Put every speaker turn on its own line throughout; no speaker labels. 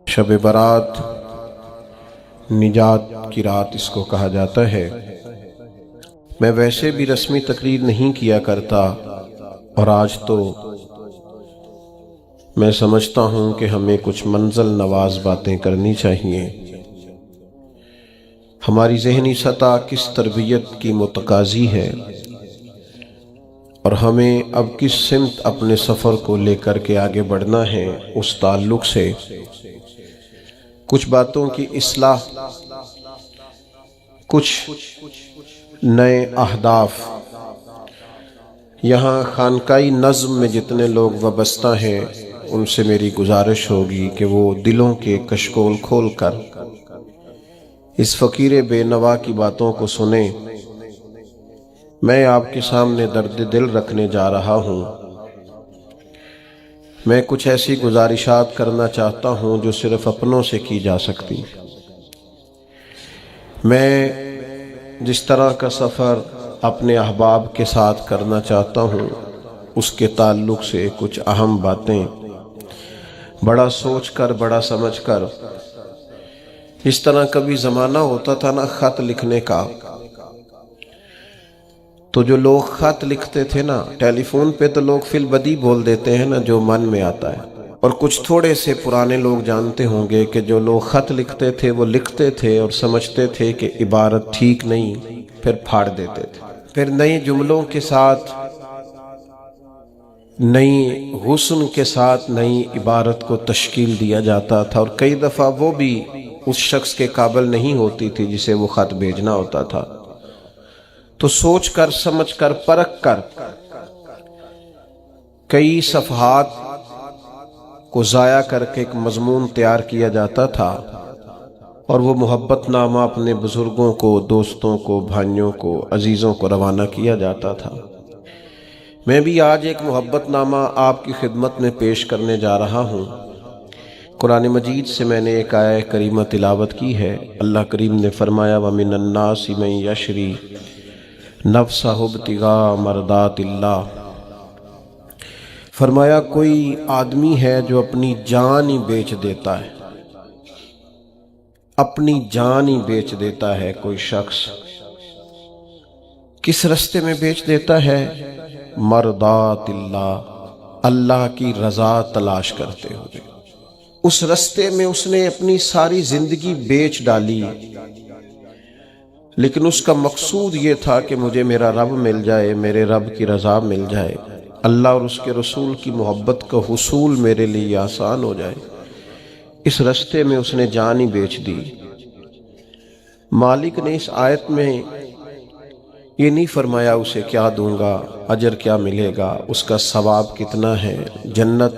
شب برات نجات کی رات اس کو کہا جاتا ہے۔ میں ویسے بھی رسمی تقریر نہیں کیا کرتا، اور آج تو میں سمجھتا ہوں کہ ہمیں کچھ منزل نواز باتیں کرنی چاہیے۔ ہماری ذہنی سطح کس تربیت کی متقاضی ہے، اور ہمیں اب کس سمت اپنے سفر کو لے کر کے آگے بڑھنا ہے، اس تعلق سے کچھ باتوں کی اصلاح، کچھ نئے اہداف۔ یہاں خانقائی نظم میں جتنے لوگ وابستہ ہیں ان سے میری گزارش ہوگی کہ وہ دلوں کے کشکول کھول کر اس فقیر بے نوا کی باتوں کو سنیں۔ میں آپ کے سامنے درد دل رکھنے جا رہا ہوں۔ میں کچھ ایسی گزارشات کرنا چاہتا ہوں جو صرف اپنوں سے کی جا سکتی۔ میں جس طرح کا سفر اپنے احباب کے ساتھ کرنا چاہتا ہوں، اس کے تعلق سے کچھ اہم باتیں بڑا سوچ کر، بڑا سمجھ کر۔ اس طرح کبھی زمانہ ہوتا تھا نا خط لکھنے کا، تو جو لوگ خط لکھتے تھے نا، ٹیلی فون پہ تو لوگ فی البدی بول دیتے ہیں نا جو من میں آتا ہے، اور کچھ تھوڑے سے پرانے لوگ جانتے ہوں گے کہ جو لوگ خط لکھتے تھے وہ لکھتے تھے اور سمجھتے تھے کہ عبارت ٹھیک نہیں، پھر پھاڑ دیتے تھے، پھر نئے جملوں کے ساتھ، نئی حسن کے ساتھ نئی عبارت کو تشکیل دیا جاتا تھا، اور کئی دفعہ وہ بھی اس شخص کے قابل نہیں ہوتی تھی جسے وہ خط بھیجنا ہوتا تھا۔ تو سوچ کر، سمجھ کر، پرکھ کر کئی صفحات کو ضائع کر کے ایک مضمون تیار کیا جاتا تھا، اور وہ محبت نامہ اپنے بزرگوں کو، دوستوں کو، بھائیوں کو، عزیزوں کو روانہ کیا جاتا تھا۔ میں بھی آج ایک محبت نامہ آپ کی خدمت میں پیش کرنے جا رہا ہوں۔ قرآن مجید سے میں نے ایک آیہ کریمہ تلاوت کی ہے۔ اللہ کریم نے فرمایا وَمِنَ النَّاسِ مَن يَشْرِي نَفْسَهُ ابْتِغَاءَ مَرْضَاتِ اللَّهِ، فرمایا کوئی آدمی ہے جو اپنی جان ہی بیچ دیتا ہے، اپنی جان ہی بیچ دیتا ہے۔ کوئی شخص کس رستے میں بیچ دیتا ہے؟ مرضات اللہ، اللہ کی رضا تلاش کرتے ہوئے اس رستے میں اس نے اپنی ساری زندگی بیچ ڈالی، لیکن اس کا مقصود یہ تھا کہ مجھے میرا رب مل جائے، میرے رب کی رضا مل جائے، اللہ اور اس کے رسول کی محبت کا حصول میرے لیے آسان ہو جائے۔ اس رستے میں اس نے جان ہی بیچ دی۔ مالک نے اس آیت میں یہ نہیں فرمایا اسے کیا دوں گا، اجر کیا ملے گا، اس کا ثواب کتنا ہے، جنت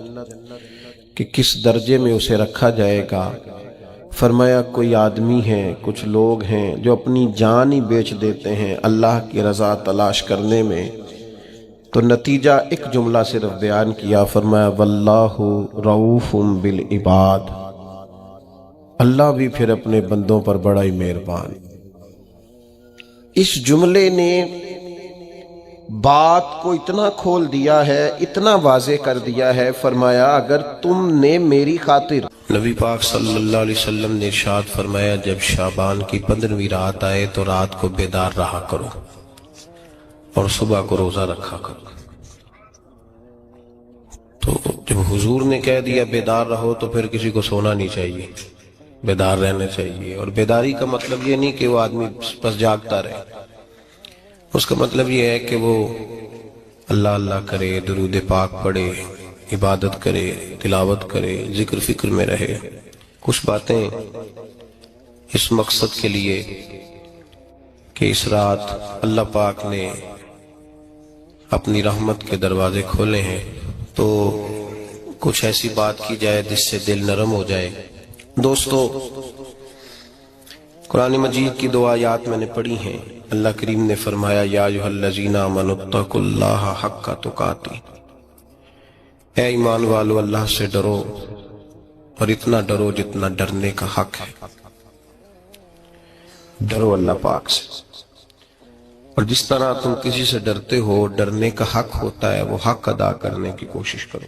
کہ کس درجے میں اسے رکھا جائے گا۔ فرمایا کوئی آدمی ہے، کچھ لوگ ہیں جو اپنی جان ہی بیچ دیتے ہیں اللہ کی رضا تلاش کرنے میں۔ تو نتیجہ ایک جملہ صرف بیان کیا، فرمایا واللہ رؤوف بالعباد، اللہ بھی پھر اپنے بندوں پر بڑا ہی مہربان۔ اس جملے نے بات کو اتنا کھول دیا ہے، اتنا واضح کر دیا ہے۔ فرمایا اگر تم نے میری خاطر، نبی پاک صلی اللہ علیہ وسلم نے ارشاد فرمایا جب شعبان کی 15ویں رات آئے تو رات کو بیدار رہا کرو اور صبح کو روزہ رکھا کرو۔ تو جب حضور نے کہہ دیا بیدار رہو تو پھر کسی کو سونا نہیں چاہیے، بیدار رہنا چاہیے۔ اور بیداری کا مطلب یہ نہیں کہ وہ آدمی بس جاگتا رہے، اس کا مطلب یہ ہے کہ وہ اللہ اللہ کرے، درود پاک پڑھے، عبادت کرے، تلاوت کرے، ذکر فکر میں رہے۔ کچھ باتیں اس مقصد کے لیے کہ اس رات اللہ پاک نے اپنی رحمت کے دروازے کھولے ہیں، تو کچھ ایسی بات کی جائے جس سے دل نرم ہو جائے۔ دوستو، قرآن مجید کی 2 آیات میں نے پڑھی ہیں۔ اللہ کریم نے فرمایا یا ایھا الذین آمنوا اتقوا اللہ حق تقاتہ، اے ایمان والو اللہ سے ڈرو، اور اتنا ڈرو جتنا ڈرنے کا حق ہے۔ ڈرو اللہ پاک سے، اور جس طرح تم کسی سے ڈرتے ہو، ڈرنے کا حق ہوتا ہے، وہ حق ادا کرنے کی کوشش کرو۔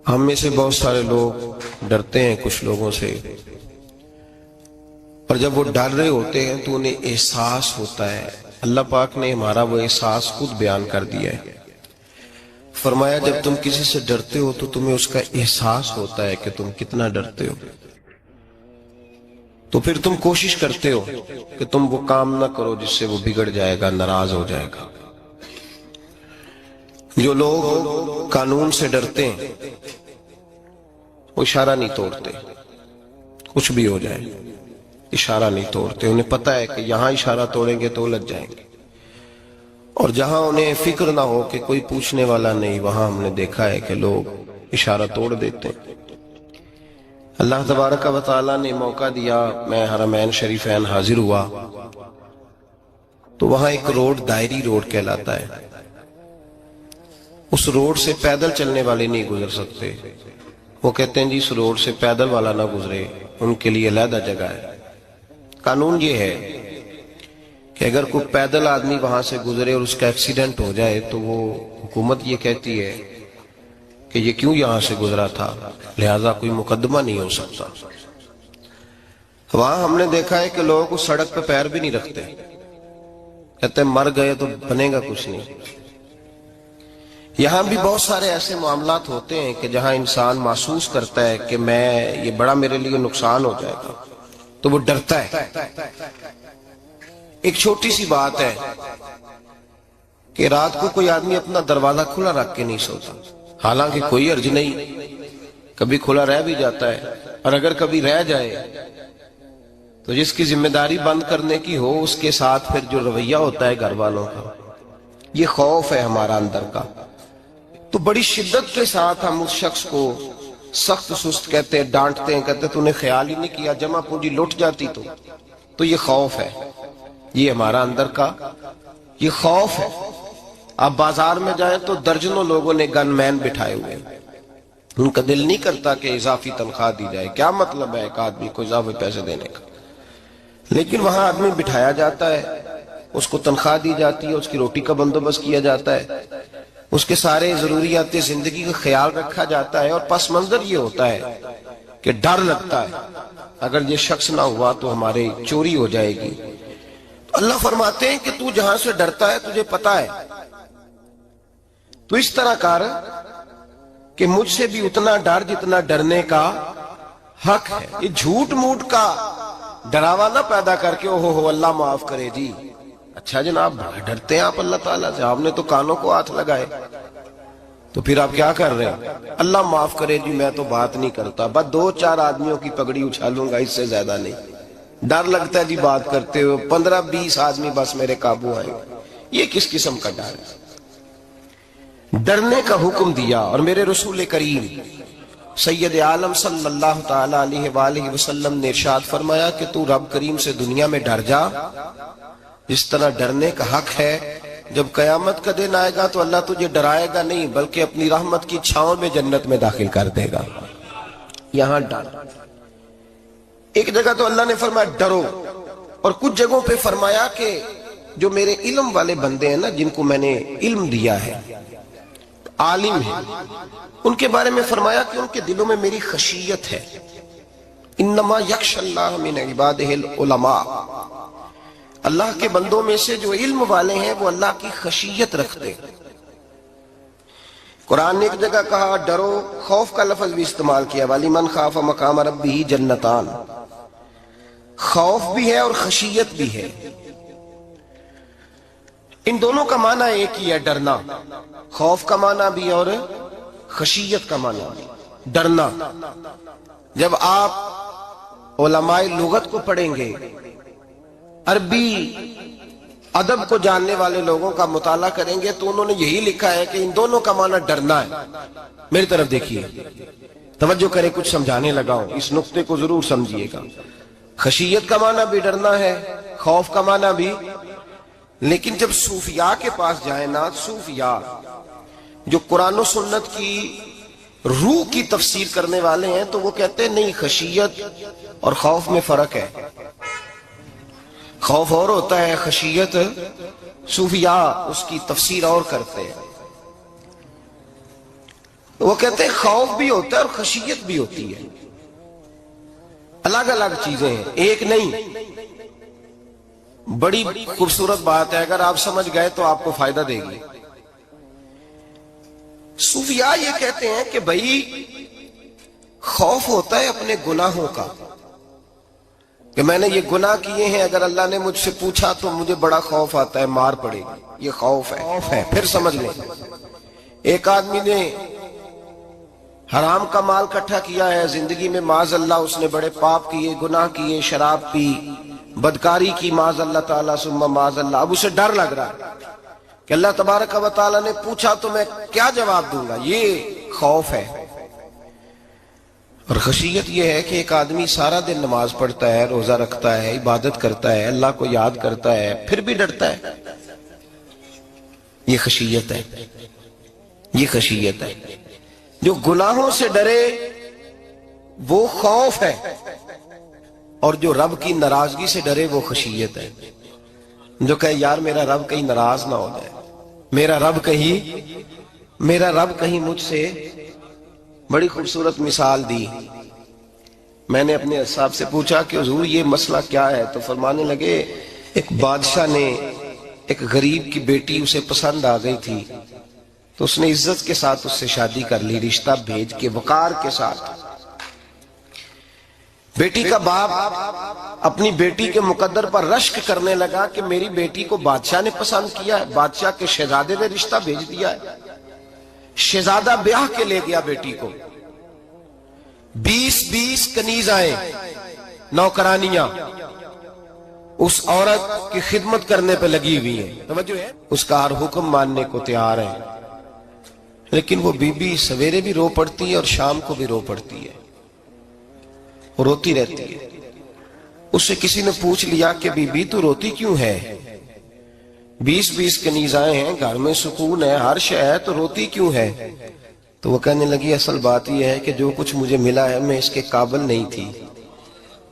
ہم میں سے بہت سارے لوگ ڈرتے ہیں کچھ لوگوں سے، اور جب وہ ڈر رہے ہوتے ہیں تو انہیں احساس ہوتا ہے۔ اللہ پاک نے ہمارا وہ احساس خود بیان کر دیا ہے، فرمایا جب تم کسی سے ڈرتے ہو تو تمہیں اس کا احساس ہوتا ہے کہ تم کتنا ڈرتے ہو، تو پھر تم کوشش کرتے ہو کہ تم وہ کام نہ کرو جس سے وہ بگڑ جائے گا، ناراض ہو جائے گا۔ جو لوگ قانون سے ڈرتے ہیں وہ اشارہ نہیں توڑتے، کچھ بھی ہو جائے اشارہ نہیں توڑتے، انہیں پتہ ہے کہ یہاں اشارہ توڑیں گے تو الجھ جائیں گے، اور جہاں انہیں فکر نہ ہو کہ کوئی پوچھنے والا نہیں، وہاں ہم نے دیکھا ہے کہ لوگ اشارہ توڑ دیتے ہیں۔ اللہ تبارک و تعالیٰ نے موقع دیا، میں حرمین شریفین حاضر ہوا تو وہاں ایک روڈ دائری روڈ کہلاتا ہے، اس روڈ سے پیدل چلنے والے نہیں گزر سکتے۔ وہ کہتے ہیں جی اس روڈ سے پیدل والا نہ گزرے، ان کے لیے علیحدہ جگہ ہے۔ قانون یہ ہے کہ اگر کوئی پیدل آدمی وہاں سے گزرے اور اس کا ایکسیڈنٹ ہو جائے تو وہ حکومت یہ کہتی ہے کہ یہ کیوں یہاں سے گزرا تھا، لہذا کوئی مقدمہ نہیں ہو سکتا۔ وہاں ہم نے دیکھا ہے کہ لوگ اس سڑک پہ پیر بھی نہیں رکھتے، کہتے ہیں مر گئے تو بنے گا کچھ نہیں۔ یہاں بھی بہت سارے ایسے معاملات ہوتے ہیں کہ جہاں انسان محسوس کرتا ہے کہ یہ بڑا میرے لیے نقصان ہو جائے گا تو وہ ڈرتا ہے۔ ایک چھوٹی سی بات ہے کہ رات کو کوئی آدمی اپنا دروازہ کھلا رکھ کے نہیں سوتا، حالانکہ کوئی حرج نہیں، کبھی کھلا رہ بھی جاتا ہے، اور اگر کبھی رہ جائے تو جس کی ذمہ داری بند کرنے کی ہو اس کے ساتھ پھر جو رویہ ہوتا ہے گھر والوں کا، یہ خوف ہے ہمارا اندر کا، تو بڑی شدت کے ساتھ ہم اس شخص کو سخت سست کہتے ہیں، ڈانٹتے ہیں، کہتے ہیں تو نے خیال ہی نہیں کیا، جمع پونجی لٹ جاتی تو یہ خوف ہے، یہ ہمارا اندر کا یہ خوف ہے۔ آپ بازار میں جائیں تو درجنوں لوگوں نے گن مین بٹھائے ہوئے ہیں، ان کا دل نہیں کرتا کہ اضافی تنخواہ دی جائے، کیا مطلب ہے ایک آدمی کو اضافی پیسے دینے کا، لیکن وہاں آدمی بٹھایا جاتا ہے، اس کو تنخواہ دی جاتی ہے، اس کی روٹی کا بندوبست کیا جاتا ہے، اس کے سارے ضروریات زندگی کا خیال رکھا جاتا ہے، اور پس منظر یہ ہوتا ہے کہ ڈر لگتا ہے اگر یہ شخص نہ ہوا تو ہمارے چوری ہو جائے گی۔ تو اللہ فرماتے ہیں کہ تو جہاں سے ڈرتا ہے تجھے پتا ہے، تو اس طرح کر کہ مجھ سے بھی اتنا ڈر جتنا ڈرنے کا حق ہے۔ یہ جھوٹ موٹ کا ڈراوا نہ پیدا کر کے اوہ اللہ معاف کرے جی، اچھا جناب بڑا ڈرتے ہیں آپ اللہ تعالیٰ سے، آپ نے تو کانوں کو ہاتھ لگائے، تو پھر آپ کیا کر رہے ہیں؟ اللہ معاف کرے جی میں تو بات نہیں کرتا، بس 2-4 آدمیوں کی پگڑی اچھالوں گا، اس سے زیادہ نہیں۔ ڈر لگتا ہے جی بات کرتے ہوئے، 15-20 آدمی بس میرے قابو آئے، یہ کس قسم کا ڈر ہے؟ ڈرنے کا حکم دیا، اور میرے رسول کریم سید عالم صلی اللہ تعالی علیہ وآلہ وسلم نے ارشاد فرمایا کہ تو رب کریم سے دنیا میں ڈر جا جس طرح ڈرنے کا حق ہے، جب قیامت کا دن آئے گا تو اللہ تجھے ڈرائے گا نہیں بلکہ اپنی رحمت کی چھاؤں میں جنت میں داخل کر دے گا۔ یہاں ڈر، ایک جگہ تو اللہ نے فرمایا ڈرو، اور کچھ جگہوں پہ فرمایا کہ جو میرے علم والے بندے ہیں نا، جن کو میں نے علم دیا ہے، عالم ہے، ان کے بارے میں فرمایا کہ ان کے دلوں میں میری خشیت ہے۔ انما یخشی اللہ من عبادہ العلماء، اللہ کے بندوں میں سے جو علم والے ہیں وہ اللہ کی خشیت رکھتے ہیں۔ قرآن نے ایک جگہ کہا ڈرو، خوف کا لفظ بھی استعمال کیا، وَلِمَنْ خَافَ مَقَامَ رَبِّهِ جَنَّتَانِ، خوف بھی ہے اور خشیت بھی ہے، ان دونوں کا معنی ایک ہی ہے، ڈرنا، خوف کا معنی بھی اور خشیت کا معنی بھی، ڈرنا۔ جب آپ علماء لغت کو پڑھیں گے، عربی ادب کو جاننے والے لوگوں کا مطالعہ کریں گے تو انہوں نے یہی لکھا ہے کہ ان دونوں کا معنی ڈرنا ہے۔ میری طرف دیکھیے، توجہ کریں، کچھ سمجھانے لگا ہوں، اس نقطے کو ضرور سمجھیے گا۔ خشیت کا معنی بھی ڈرنا ہے، خوف کا معنی بھی، لیکن جب صوفیاء کے پاس جائیں نا، صوفیاء جو قرآن و سنت کی روح کی تفسیر کرنے والے ہیں، تو وہ کہتے ہیں نہیں، خشیت اور خوف میں فرق ہے، خوف اور ہوتا ہے، خشیت صوفیاء اس کی تفسیر اور کرتے ہیں۔ وہ کہتے ہیں خوف بھی ہوتا ہے اور خشیت بھی ہوتی ہے، الگ الگ چیزیں ہیں، ایک نہیں۔ بڑی خوبصورت بات ہے، اگر آپ سمجھ گئے تو آپ کو فائدہ دے گی۔ صوفیاء یہ کہتے ہیں کہ بھائی خوف ہوتا ہے اپنے گناہوں کا، کہ میں نے یہ گناہ کیے ہیں، اگر اللہ نے مجھ سے پوچھا تو مجھے بڑا خوف آتا ہے مار پڑے گی، یہ خوف ہے۔ پھر سمجھ لیں، ایک آدمی نے حرام کا مال اکٹھا کیا ہے زندگی میں، معاذ اللہ اس نے بڑے پاپ کیے، گناہ کیے، شراب پی، بدکاری کی، معاذ اللہ تعالیٰ ثم معاذ اللہ۔ اب اسے ڈر لگ رہا ہے کہ اللہ تبارک و تعالیٰ نے پوچھا تو میں کیا جواب دوں گا، یہ خوف ہے۔ اور خشیت یہ ہے کہ ایک آدمی سارا دن نماز پڑھتا ہے، روزہ رکھتا ہے، عبادت کرتا ہے، اللہ کو یاد کرتا ہے، پھر بھی ڈرتا ہے، یہ خشیت ہے، یہ خشیت ہے۔ جو گناہوں سے ڈرے وہ خوف ہے، اور جو رب کی ناراضگی سے ڈرے وہ خشیت ہے۔ جو کہے یار میرا رب کہیں ناراض نہ ہو جائے، میرا رب کہیں مجھ سے۔ بڑی خوبصورت مثال دی، میں نے اپنے صاحب سے پوچھا کہ حضور یہ مسئلہ کیا ہے، تو فرمانے لگے ایک بادشاہ نے ایک غریب کی بیٹی اسے پسند آ گئی تھی، تو اس نے عزت کے ساتھ اس سے شادی کر لی، رشتہ بھیج کے وقار کے ساتھ۔ بیٹی کا باپ اپنی بیٹی کے مقدر پر رشک کرنے لگا کہ میری بیٹی کو بادشاہ نے پسند کیا ہے، بادشاہ کے شہزادے نے رشتہ بھیج دیا ہے۔ شہزادہ بیاہ کے لے گیا بیٹی کو، 20 کنیز آئے، نوکرانیاں اس عورت کی خدمت کرنے پہ لگی ہوئی ہیں، توجہ ہے، اس کا ہر حکم ماننے کو تیار ہے۔ لیکن وہ بی بی سویرے بھی رو پڑتی ہے اور شام کو بھی رو پڑتی ہے، روتی رہتی ہے۔ اس سے کسی نے پوچھ لیا کہ بی بی تو روتی کیوں ہے، 20 کنیزائیں ہیں، گھر میں سکون ہے، ہر شے ہے، تو روتی کیوں ہے؟ تو وہ کہنے لگی اصل بات یہ ہے کہ جو کچھ مجھے ملا ہے میں اس کے قابل نہیں تھی،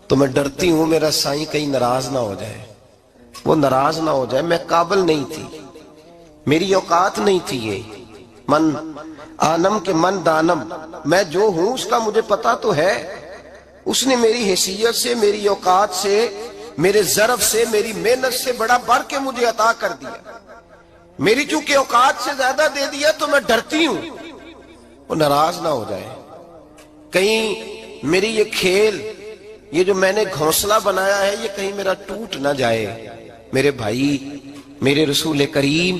تو میں ڈرتی ہوں میرا سائیں کہیں ناراض نہ ہو جائے، وہ ناراض نہ ہو جائے، میں قابل نہیں تھی، میری اوقات نہیں تھی۔ یہ من آنم کے من دانم، میں جو ہوں اس کا مجھے پتا تو ہے، اس نے میری حیثیت سے، میری اوقات سے، میرے ظرف سے، میری محنت سے بڑا بڑھ کے مجھے عطا کر دیا، میری چونکہ اوقات سے زیادہ دے دیا تو میں ڈرتی ہوں وہ ناراض نہ ہو جائے، کہیں میری یہ کھیل، یہ جو میں نے گھونسلہ بنایا ہے یہ کہیں میرا ٹوٹ نہ جائے۔ میرے بھائی، میرے رسول کریم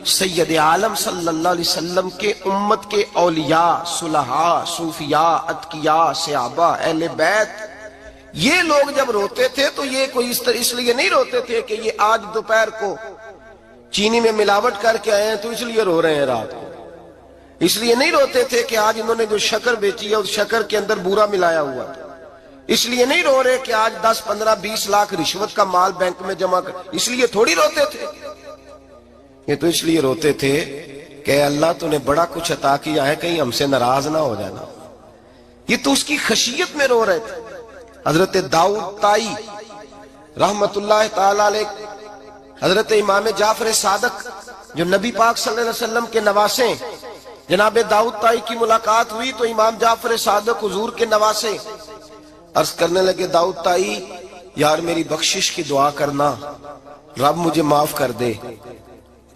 سید عالم صلی اللہ علیہ وسلم کے امت کے اولیاء، صلحاء، صوفیاء، اتقیاء، صحابہ، اہل بیت، یہ لوگ جب روتے تھے تو یہ کوئی اس لیے نہیں روتے تھے کہ یہ آج دوپہر کو چینی میں ملاوٹ کر کے آئے ہیں تو اس لیے رو رہے ہیں رات کو، اس لیے نہیں روتے تھے کہ آج انہوں نے جو شکر بیچی ہے اس شکر کے اندر بورا ملایا ہوا تھا، اس لیے نہیں رو رہے کہ آج 10 15 20 لاکھ رشوت کا مال بینک میں جمع کر، اس لیے تھوڑی روتے تھے، یہ تو اس لیے روتے تھے کہ اللہ تو نے بڑا کچھ عطا کیا ہے، کہیں ہم سے ناراض نہ ہو جانا، یہ تو اس کی خشیت میں رو رہے تھے۔ حضرت داؤد طائی رحمت اللہ تعالی علیہ، حضرت امام جعفر صادق جو نبی پاک صلی اللہ علیہ وسلم کے نواسے، جناب داؤد طائی کی ملاقات ہوئی تو امام جعفر صادق حضور کے نواسے عرض کرنے لگے داؤد طائی یار میری بخشش کی دعا کرنا، رب مجھے معاف کر دے۔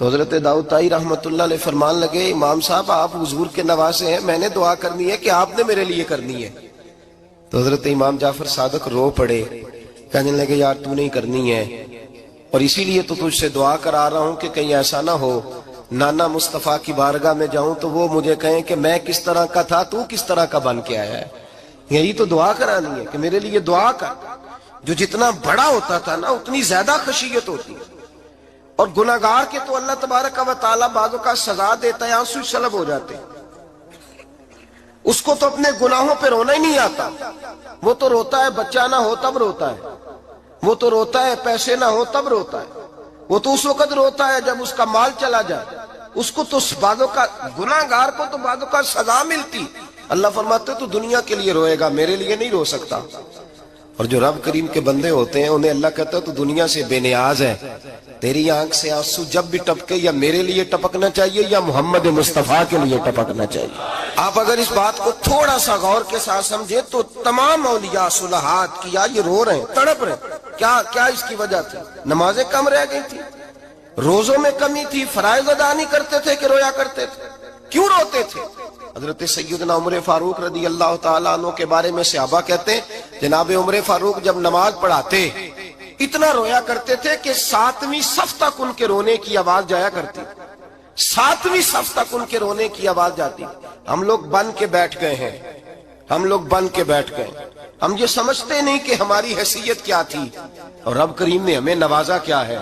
تو حضرت داؤد طائی رحمت اللہ علیہ فرمان لگے امام صاحب آپ حضور کے نواسے ہیں، میں نے دعا کرنی ہے کہ آپ نے میرے لیے کرنی ہے؟ تو حضرت امام جعفر صادق رو پڑے، کہنے لگے یار تو نہیں کرنی ہے، اور اسی لیے تو تجھ سے دعا کرا رہا ہوں کہ کہیں ایسا نہ ہو نانا مصطفیٰ کی بارگاہ میں جاؤں تو وہ مجھے کہیں کہ میں کس طرح کا تھا تو کس طرح کا بن کے آیا ہے، یہی تو دعا کرانی ہے کہ میرے لیے دعا کر۔ جو جتنا بڑا ہوتا تھا نا اتنی زیادہ خشیت ہوتی ہے، اور گناہگار کے تو اللہ تبارک و تعالیٰ بعضوں کا سزا دیتا ہے، آنسو سلب ہو جاتے ہیں، اس کو تو اپنے گناہوں پہ رونا ہی نہیں آتا، وہ تو روتا ہے بچہ نہ ہو تب روتا ہے، وہ تو روتا ہے پیسے نہ ہو تب روتا ہے، وہ تو اس وقت روتا ہے جب اس کا مال چلا جائے، اس کو تو بعضوں کا گناہگار کو تو بعضوں کا سزا ملتی، اللہ فرماتے تو دنیا کے لیے روئے گا میرے لیے نہیں رو سکتا۔ اور جو رب کریم کے بندے ہوتے ہیں انہیں اللہ کہتا ہے تو دنیا سے بے نیاز ہے، تیری آنکھ سے آنسو جب بھی ٹپکے یا میرے لیے ٹپکنا چاہیے یا محمد مصطفیٰ کے لیے ٹپکنا چاہیے۔ آپ اگر اس بات کو تھوڑا سا غور کے ساتھ سمجھے تو تمام اولیاء صلحات کیا یہ رو رہے ہیں، تڑپ رہے ہیں، کیا اس کی وجہ تھی؟ نمازیں کم رہ گئی تھی، روزوں میں کمی تھی، فرائض ادا نہیں کرتے تھے کہ رویا کرتے تھے؟ کیوں روتے تھے؟ حضرت سیدنا عمر فاروق رضی اللہ تعالیٰ عنہ کے بارے میں صحابہ کہتے ہیں جناب عمر فاروق جب نماز پڑھاتے اتنا رویا کرتے تھے کہ 7ویں صف تک ان کے رونے کی آواز جایا کرتی، 7ویں صف تک ان کے رونے کی آواز جاتی۔ ہم لوگ بن کے بیٹھ گئے ہیں، ہم لوگ بن کے بیٹھ گئے، ہم یہ سمجھتے نہیں کہ ہماری حیثیت کیا تھی اور رب کریم نے ہمیں نوازا کیا ہے۔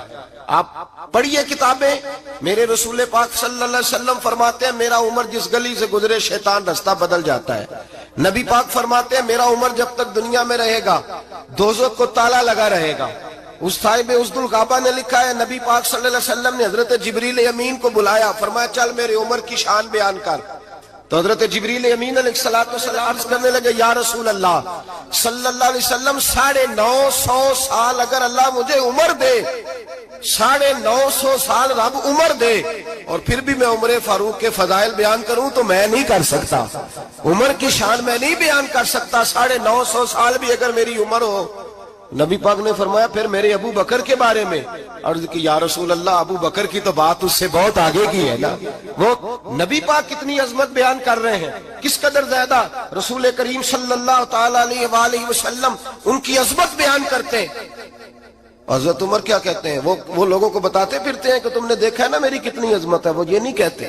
آپ پڑھیے کتابیں، میرے رسول پاک صلی اللہ علیہ وسلم فرماتے ہیں میرا عمر جس گلی سے گزرے شیطان رستہ بدل جاتا ہے۔ نبی پاک فرماتے ہیں میرا عمر جب تک دنیا میں رہے گا دوزخ کو تالا لگا رہے گا۔ اس صاحب اسد الغابہ نے لکھا ہے نبی پاک صلی اللہ علیہ وسلم نے حضرت جبریل امین کو بلایا، فرمایا چل میرے عمر کی شان بیان کر۔ تو حضرت جبریل امین علیہ السلام عرض کرنے لگے یا رسول اللہ صلی اللہ علیہ وسلم 950 سال اگر اللہ مجھے عمر دے، 950 سال رب عمر دے اور پھر بھی میں عمر فاروق کے فضائل بیان کروں تو میں نہیں کر سکتا، عمر کی شان میں نہیں بیان کر سکتا، 950 سال بھی اگر میری عمر ہو۔ نبی پاک نے فرمایا پھر میرے ابو بکر کے بارے میں، عرض کی یا رسول اللہ ابو بکر کی تو بات اس سے بہت آگے کی ہے نا، وہ نبی پاک کتنی عظمت بیان کر رہے ہیں، کس قدر زیادہ رسول کریم صلی اللہ تعالی علیہ وآلہ وسلم ان کی عظمت بیان کرتے ہیں۔ حضرت عمر کیا کہتے ہیں، وہ لوگوں کو بتاتے پھرتے ہیں کہ تم نے دیکھا ہے نا میری کتنی عظمت ہے، وہ یہ نہیں کہتے۔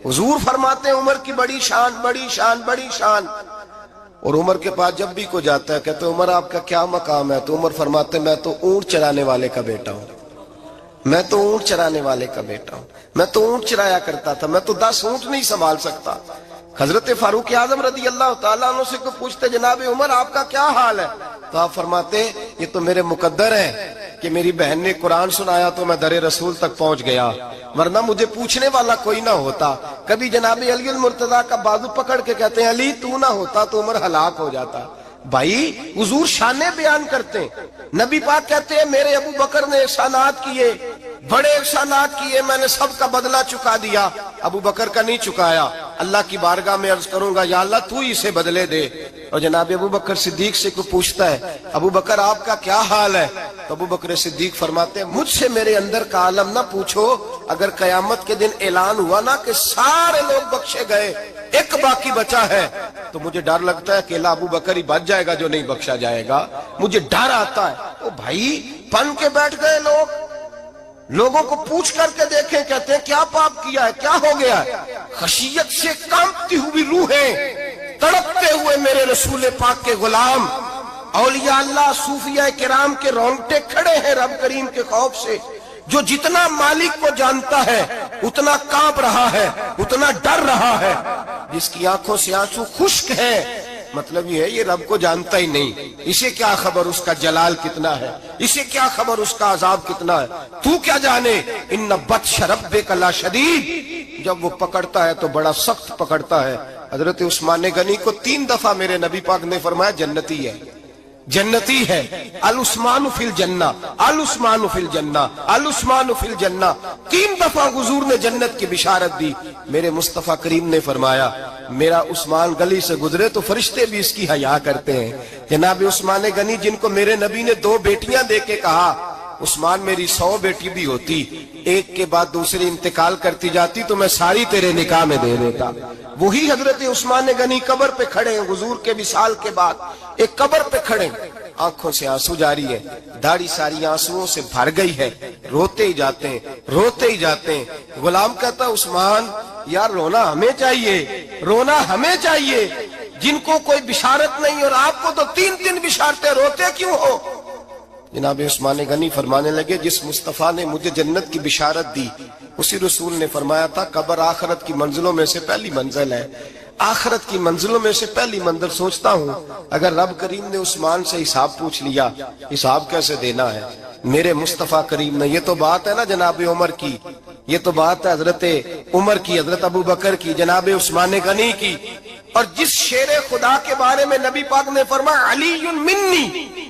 حضور فرماتے ہیں عمر کی بڑی شان بڑی شان بڑی شان، اور عمر کے پاس جب بھی کوئی جاتا ہے کہتے ہیں عمر آپ کا کیا مقام ہے، تو عمر فرماتے ہیں میں تو اونٹ چرانے والے کا بیٹا ہوں، میں تو اونٹ چرانے والے کا بیٹا ہوں، میں تو اونٹ چرایا کرتا تھا، میں تو 10 اونٹ نہیں سنبھال سکتا۔ حضرت فاروق اعظم رضی اللہ تعالیٰ عنہ سے کوئی پوچھتے جناب عمر آپ کا کیا حال ہے، تو آپ فرماتے یہ تو میرے مقدر ہے کہ میری بہن نے قرآن سنایا تو میں در رسول تک پہنچ گیا، ورنہ مجھے پوچھنے والا کوئی نہ ہوتا۔ کبھی جناب علی المرتضیٰ کا بازو پکڑ کے کہتے ہیں علی تو نہ ہوتا تو عمر ہلاک ہو جاتا۔ بھائی حضور شانیں بیان کرتے ہیں، نبی پاک کہتے ہیں میرے ابو بکر نے احسانات کیے، بڑے احسانات کیے، میں نے سب کا بدلہ چکا دیا، ابو بکر کا نہیں چکایا، اللہ کی بارگاہ میں عرض کروں گا یا اللہ تو ہی اسے بدلے دے۔ اور جناب ابو بکر صدیق سے کوئی پوچھتا ہے ابو بکر آپ کا کیا حال ہے، تو ابو بکر صدیق فرماتے ہیں مجھ سے میرے اندر کا عالم نہ پوچھو، اگر قیامت کے دن اعلان ہوا نا کہ سارے لوگ بخشے گئے ایک باقی بچا ہے تو مجھے ڈر لگتا ہے کہ اکیلا ابو بکر ہی بچ جائے گا جو نہیں بخشا جائے گا، مجھے ڈر آتا ہے۔ تو بھائی پن کے بیٹھ گئے لوگ، لوگوں کو پوچھ کر کے دیکھیں، کہتے ہیں کیا پاپ کیا ہے، کیا ہو گیا ہے؟ خشیت سے کانپتی ہوئی روحیں، تڑپتے ہوئے میرے رسول پاک کے غلام، اولیاء اللہ صوفیاء کرام کے رونگٹے کھڑے ہیں رب کریم کے خوف سے۔ جو جتنا مالک کو جانتا ہے اتنا کانپ رہا ہے، اتنا ڈر رہا ہے، جس کی آنکھوں سے آنسو خشک ہے مطلب یہ ہے یہ رب کو جانتا ہی نہیں، اسے کیا خبر اس کا جلال کتنا ہے، اسے کیا خبر اس کا عذاب کتنا ہے، تو کیا جانے ان بطش ربک لشدید، جب وہ پکڑتا ہے تو بڑا سخت پکڑتا ہے۔ حضرت عثمان غنی کو 3 دفعہ میرے نبی پاک نے فرمایا جنتی ہے، جنتی ہے، العثمان فی الجنہ، العثمان فی الجنہ، العثمان فی الجنہ، 3 دفعہ حضور نے جنت کی بشارت دی۔ میرے مصطفیٰ کریم نے فرمایا میرا عثمان گلی سے گزرے تو فرشتے بھی اس کی حیا کرتے ہیں۔ جناب عثمان غنی جن کو میرے نبی نے 2 بیٹیاں دے کے کہا عثمان میری 100 بیٹی بھی ہوتی، ایک کے بعد دوسری انتقال کرتی جاتی تو میں ساری تیرے نکاح میں دے دیتا، وہی حضرت عثمان غنی قبر پہ کھڑے ہیں حضور کے وصال کے بعد، ایک قبر پہ کھڑے، آنکھوں سے آنسو جاری ہے، داڑھی ساری آنسوؤں سے بھر گئی ہے، روتے ہی جاتے ہیں، روتے ہی جاتے ہیں۔ غلام کہتا عثمان یار رونا ہمیں چاہیے، رونا ہمیں چاہیے، جن کو کوئی بشارت نہیں اور آپ کو تو 3 بشارتیں، روتے کیوں ہو؟ جناب عثمان غنی فرمانے لگے جس مصطفیٰ نے مجھے جنت کی بشارت دی اسی رسول نے فرمایا تھا قبر آخرت کی منزلوں میں سے پہلی منزل ہے، آخرت کی منزلوں میں سے پہلی منزل۔ سوچتا ہوں اگر رب کریم نے عثمان سے حساب پوچھ لیا حساب کیسے دینا ہے؟ میرے مصطفیٰ کریم نے، یہ تو بات ہے نا جناب عمر کی، یہ تو بات ہے حضرت عمر کی، حضرت ابو بکر کی، جناب عثمان غنی کی، اور جس شیر خدا کے بارے میں نبی پاک نے فرمایا علی منی،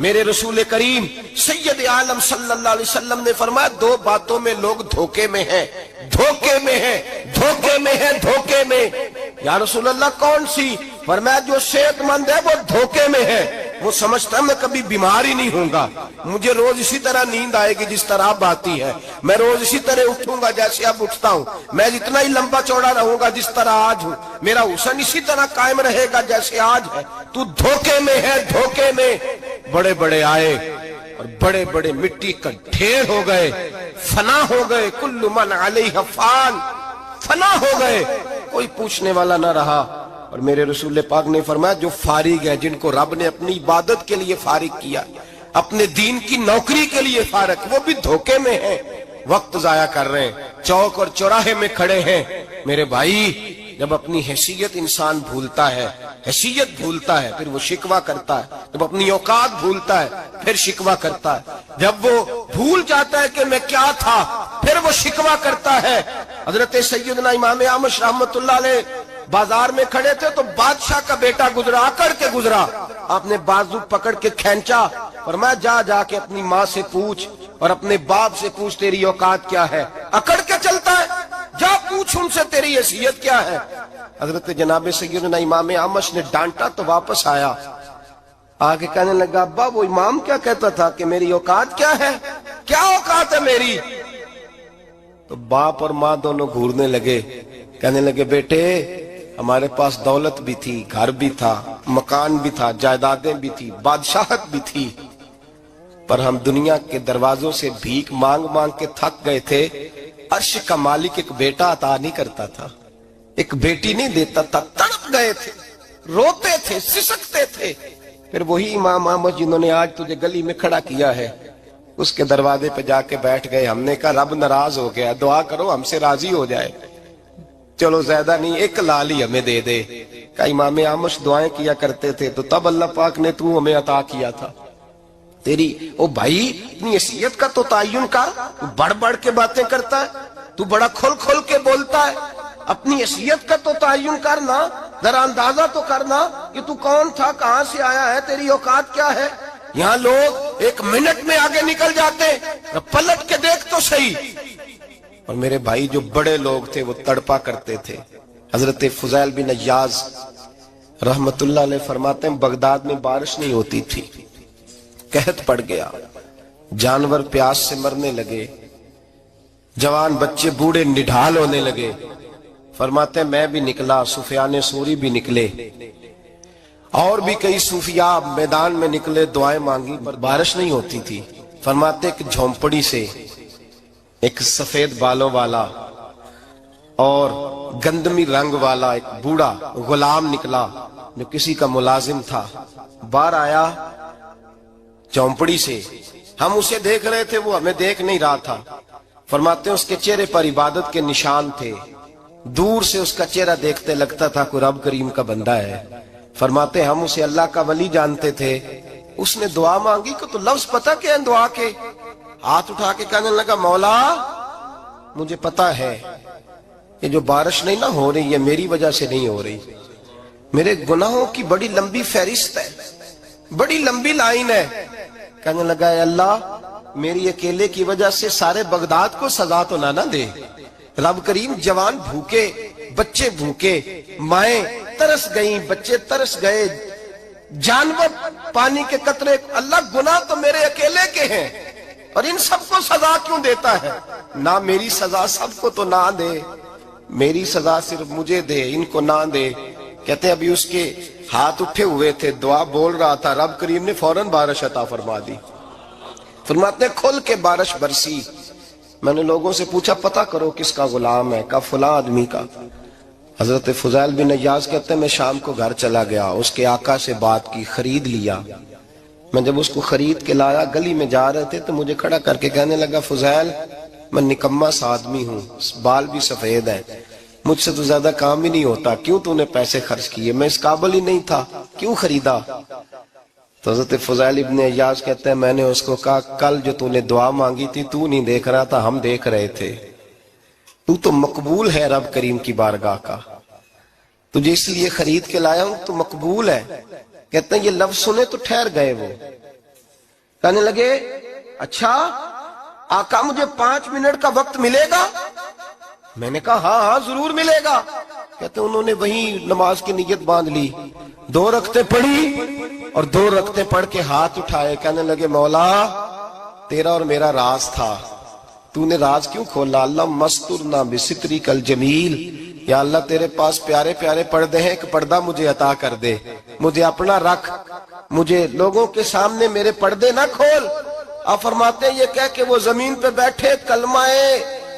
میرے رسول کریم سید عالم صلی اللہ علیہ وسلم نے فرمایا دو باتوں میں لوگ دھوکے میں ہیں، دھوکے میں ہیں، دھوکے میں ہیں، دھوکے میں۔ یا رسول اللہ کون سی؟ فرمایا جو صحت مند ہے وہ دھوکے میں ہے، وہ سمجھتا ہے میں کبھی بیمار ہی نہیں ہوں گا، مجھے روز اسی طرح نیند آئے گی جس طرح اب آتی ہے، میں روز اسی طرح اٹھوں گا جیسے اب اٹھتا ہوں، میں اتنا ہی لمبا چوڑا رہوں گا جس طرح آج ہوں، میرا حسن اسی طرح قائم رہے گا جیسے آج ہے۔ تو دھوکے میں ہے، دھوکے میں۔ بڑے بڑے آئے اور بڑے بڑے مٹی کا ڈھیر ہو گئے، فنا ہو گئے، کل من علیہ فان، فنا ہو گئے، کوئی پوچھنے والا نہ رہا۔ اور میرے رسول پاک نے فرمایا جو فارغ ہے، جن کو رب نے اپنی عبادت کے لیے فارغ کیا، اپنے دین کی نوکری کے لیے فارغ، وہ بھی دھوکے میں ہیں، وقت ضائع کر رہے ہیں، چوک اور چوراہے میں کھڑے ہیں۔ میرے بھائی جب اپنی حیثیت انسان بھولتا ہے، حیثیت بھولتا ہے، پھر وہ شکوہ کرتا ہے، جب اپنی اوقات بھولتا ہے پھر شکوہ کرتا ہے، جب وہ بھول جاتا ہے کہ میں کیا تھا پھر وہ شکوہ کرتا ہے۔ حضرت سیدنا امام اعمش رحمت اللہ علیہ بازار میں کھڑے تھے تو بادشاہ کا بیٹا گزرا، اکڑ کے گزرا، آپ نے بازو پکڑ کے کھینچا، فرمایا جا کے اپنی ماں سے پوچھ اور اپنے باپ سے پوچھ تیری اوقات کیا ہے، اکڑ کے چلتا ہے، جا پوچھ ان سے تیری حیثیت کیا ہے۔ حضرت جناب سیدنا امام اعمش نے ڈانٹا تو واپس آیا، آگے کہنے لگا ابا وہ امام کیا کہتا تھا کہ میری اوقات کیا ہے، کیا اوقات ہے میری؟ تو باپ اور ماں دونوں گھورنے لگے، کہنے لگے بیٹے ہمارے پاس دولت بھی تھی، گھر بھی تھا، مکان بھی تھا، جائیدادیں بھی تھی، بادشاہت بھی تھی، پر ہم دنیا کے دروازوں سے بھیک مانگ مانگ کے تھک گئے تھے۔ عرش کا مالک ایک بیٹا عطا نہیں کرتا تھا، ایک بیٹی نہیں دیتا تھا، تڑپ گئے تھے، روتے تھے، سسکتے تھے۔ پھر وہی امام احمد جنہوں نے آج تجھے گلی میں کھڑا کیا ہے اس کے دروازے پہ جا کے بیٹھ گئے، ہم نے کہا رب ناراض ہو گیا، دعا کرو ہم سے راضی ہو جائے، چلو زیادہ نہیں ایک لال ہی ہمیں دے دے۔ کہ امام احمد دعائیں کیا کرتے تھے تو تب اللہ پاک نے تو ہمیں عطا کیا تھا۔ تیری او بھائی اپنی حیثیت کا تو تعین کر، تو بڑھ بڑھ کے باتیں کرتا ہے، تو بڑا کھل کھل کے بولتا ہے، اپنی حیثیت کا تو تعین کرنا، ذرا اندازہ تو کرنا کہ تو کون تھا، کہاں سے آیا ہے، تیری اوقات کیا ہے۔ یہاں لوگ ایک منٹ میں آگے نکل جاتے، پلٹ کے دیکھ تو صحیح۔ اور میرے بھائی جو بڑے لوگ تھے وہ تڑپا کرتے تھے۔ حضرت فضیل بن عیاض رحمت اللہ علیہ فرماتے ہیں بغداد میں بارش نہیں ہوتی تھی، قحط پڑ گیا، جانور پیاس سے مرنے لگے، جوان بچے بوڑھے نڈھال ہونے لگے۔ فرماتے ہیں میں بھی نکلا، سفیان ثوری بھی نکلے، اور بھی کئی صوفیاء میدان میں نکلے، دعائیں مانگی پر بارش نہیں ہوتی تھی۔ فرماتے ایک جھونپڑی سے ایک سفید بالوں والا اور گندمی رنگ والا ایک بوڑھا غلام نکلا جو کسی کا ملازم تھا، باہر آیا جھونپڑی سے، ہم اسے دیکھ رہے تھے وہ ہمیں دیکھ نہیں رہا تھا۔ فرماتے ہیں اس کے چہرے پر عبادت کے نشان تھے، دور سے اس کا چہرہ دیکھتے لگتا تھا کوئی رب کریم کا بندہ ہے۔ فرماتے ہیں ہم اسے اللہ کا ولی جانتے تھے۔ اس نے دعا مانگی کہ تو لفظ پتہ کیا ہے دعا کے؟ ہاتھ اٹھا کے کہنے لگا مولا مجھے پتا ہے یہ جو بارش نہیں نہ ہو رہی ہے میری وجہ سے نہیں ہو رہی، میرے گناہوں کی بڑی لمبی فہرست ہے، بڑی لمبی لائن ہے۔ کہنے لگا اے اللہ میری اکیلے کی وجہ سے سارے بغداد کو سزا تو نہ دے، رب کریم جوان بھوکے، بچے بھوکے، مائیں ترس گئیں، بچے ترس گئے، جانور پانی کے قطرے، اللہ گناہ تو میرے اکیلے کے ہیں اور ان سب کو سزا کیوں دیتا ہے؟ نہ میری سزا سب کو تو نہ دے، میری سزا صرف مجھے دے، ان کو نہ دے۔ کہتے ہیں ابھی اس کے ہاتھ اٹھے ہوئے تھے، دعا بول رہا تھا، رب کریم نے فوراً بارش عطا فرما دی۔ فرماتے ہیں کھل کے بارش برسی۔ میں نے لوگوں سے پوچھا پتہ کرو کس کا غلام ہے، کہا فلاں آدمی کا۔ حضرت فضیل بن عیاض کہتے ہیں میں شام کو گھر چلا گیا، اس کے آقا سے بات کی، خرید لیا۔ میں جب اس کو خرید کے لایا گلی میں جا رہے تھے تو مجھے کھڑا کر کے کہنے لگا فضیل میں نکما سا آدمی ہوں، بال بھی سفید ہیں، مجھ سے تو زیادہ کام ہی نہیں ہوتا، کیوں تو نے پیسے خرچ کیے، میں اس قابل ہی نہیں تھا، کیوں خریدا؟ تو حضرت فضیل ابن عیاض کہتے ہیں میں نے اس کو کہا کل جو تو نے دعا مانگی تھی تو نہیں دیکھ رہا تھا، ہم دیکھ رہے تھے، تو مقبول ہے رب کریم کی بارگاہ کا، تجھے اس لیے خرید کے لایا ہوں تو مقبول ہے۔ کہتے ہیں یہ لفظ سنے تو ٹھہر گئے وہ، کہنے لگے اچھا آقا مجھے 5 منٹ کا وقت ملے گا؟ میں نے کہا ہاں ہاں ضرور ملے گا۔ کہتے انہوں نے وہیں نماز کی نیت باندھ لی، 2 رکعتیں پڑھی اور 2 رکعتیں پڑھ کے ہاتھ اٹھائے، کہنے لگے مولا تیرا اور میرا راز تھا، تو نے راز کیوں کھولا؟ اللہ مسترنا بستری کل جمیل، یا اللہ تیرے پاس پیارے پیارے پردے ہیں، ایک پردہ مجھے عطا کر دے، مجھے اپنا رکھ، مجھے لوگوں کے سامنے میرے پردے نہ کھول۔ آپ فرماتے ہیں یہ کہہ کہ وہ زمین پہ بیٹھے کلمہ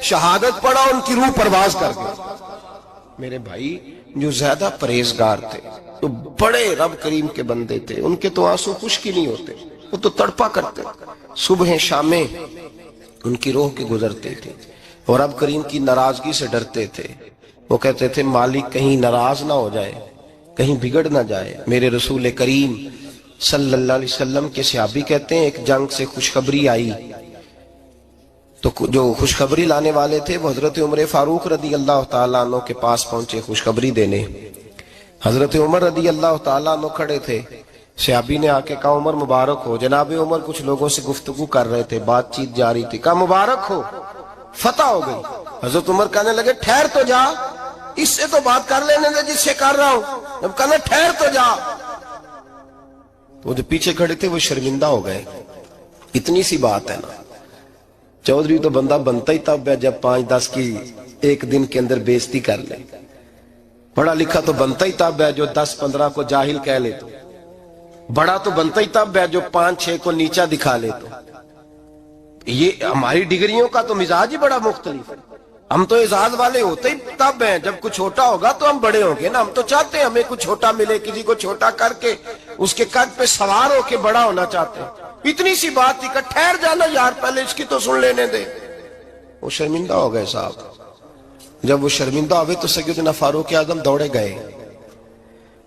شہادت پڑھا، ان کی روح پرواز کر گئی۔ میرے بھائی جو زیادہ پرہیزگار تھے، تو بڑے رب کریم کے بندے تھے، ان کے تو آنسو خشک ہی نہیں ہوتے، وہ تو تڑپا کرتے، صبح شامیں ان کی روح کے گزرتے تھے، اور رب کریم کی ناراضگی سے ڈرتے تھے۔ وہ کہتے تھے مالک کہیں ناراض نہ ہو جائے، کہیں بگڑ نہ جائے۔ میرے رسول کریم صلی اللہ علیہ وسلم کے صحابی کہتے ہیں ایک جنگ سے خوشخبری آئی، تو جو خوشخبری لانے والے تھے وہ حضرت عمر فاروق رضی اللہ تعالیٰ عنہ کے پاس پہنچے خوشخبری دینے۔ حضرت عمر رضی اللہ تعالیٰ عنہ کھڑے تھے، صحابی نے آ کے کہا عمر مبارک ہو۔ جناب عمر کچھ لوگوں سے گفتگو کر رہے تھے، بات چیت جاری تھی، کہا مبارک ہو، فتح ہو گئی۔ حضرت عمر کہنے لگے ٹھہر تو جا، اس سے تو بات کر لینے دے جس سے کر رہا ہوں۔ جب کہنا ٹھہر تو جا، تو جو پیچھے کھڑے تھے وہ شرمندہ ہو گئے۔ اتنی سی بات ہے نا، چودھری تو بندہ بنتا ہی تب ہے جب 5-10 کی ایک دن کے اندر بےزتی کر لے، پڑھا لکھا تو بنتا ہی تب ہے جو 10-15 کو جاہل کہہ لے، تو بڑا تو بنتا ہی تب ہے جو 5-6 کو نیچا دکھا لے۔ تو یہ ہماری ڈگریوں کا تو مزاج ہی بڑا مختلف ہے، ہم تو اعزاز والے ہوتے ہی تب ہیں جب کچھ چھوٹا ہوگا تو ہم بڑے ہوں گے نا۔ ہم تو چاہتے ہیں ہمیں کچھ چھوٹا ملے، کسی کو چھوٹا کر کے اس کے قد پہ سوار ہو کے بڑا ہونا چاہتے ہیں۔ اتنی سی بات تھی کہ ٹھہر جانا یار، پہلے اس کی تو سن لینے دے۔ وہ شرمندہ ہو گئے صاحب۔ جب وہ شرمندہ ہوئے تو سیدنا فاروق اعظم دوڑے گئے۔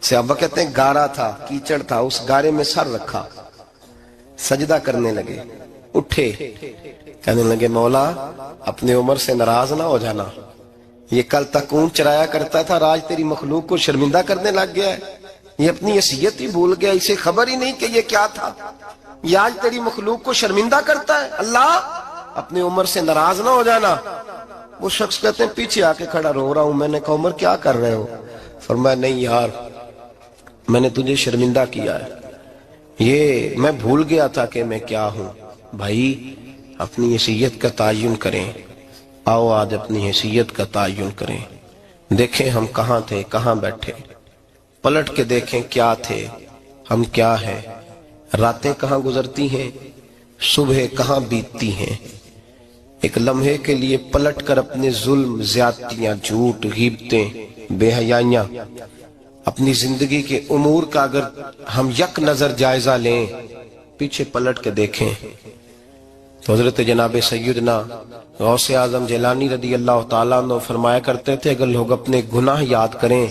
صحابہ کہتے ہیں گارا تھا، کیچڑ تھا، اس گارے میں سر رکھا، سجدہ کرنے لگے، اٹھے، کہنے لگے مولا اپنے عمر سے ناراض نہ ہو جانا، یہ کل تک اونٹ چرایا کرتا تھا، آج تیری مخلوق کو شرمندہ کرنے لگ گیا ہے، یہ اپنی حیثیت ہی بھول گیا، اسے خبر ہی نہیں کہ یہ کیا تھا، یہ آج تیری مخلوق کو شرمندہ کرتا ہے۔ اللہ اپنے عمر سے ناراض نہ ہو جانا۔ وہ شخص کہتے ہیں پیچھے آ کے کھڑا رو رہا ہوں۔ میں نے کہا عمر کیا کر رہے ہو؟ فرمایا نہیں یار میں نے تجھے شرمندہ کیا ہے، یہ میں بھول گیا تھا کہ میں کیا ہوں۔ بھائی اپنی حیثیت کا تعین کریں، آؤ آج اپنی حیثیت کا تعین کریں، دیکھیں ہم کہاں تھے، کہاں بیٹھے، پلٹ کے دیکھیں کیا تھے، ہم کیا ہیں، راتیں کہاں گزرتی ہیں، صبح کہاں بیتتی ہیں۔ ایک لمحے کے لیے پلٹ کر اپنے ظلم، زیادتیاں، جھوٹ، غیبتیں، بے حیائیاں، اپنی زندگی کے امور کا اگر ہم یک نظر جائزہ لیں، پیچھے پلٹ کے دیکھیں تو حضرت جناب سیدنا غوث اعظم جیلانی رضی اللہ تعالیٰ عنہ فرمایا کرتے تھے اگر لوگ اپنے گناہ یاد کریں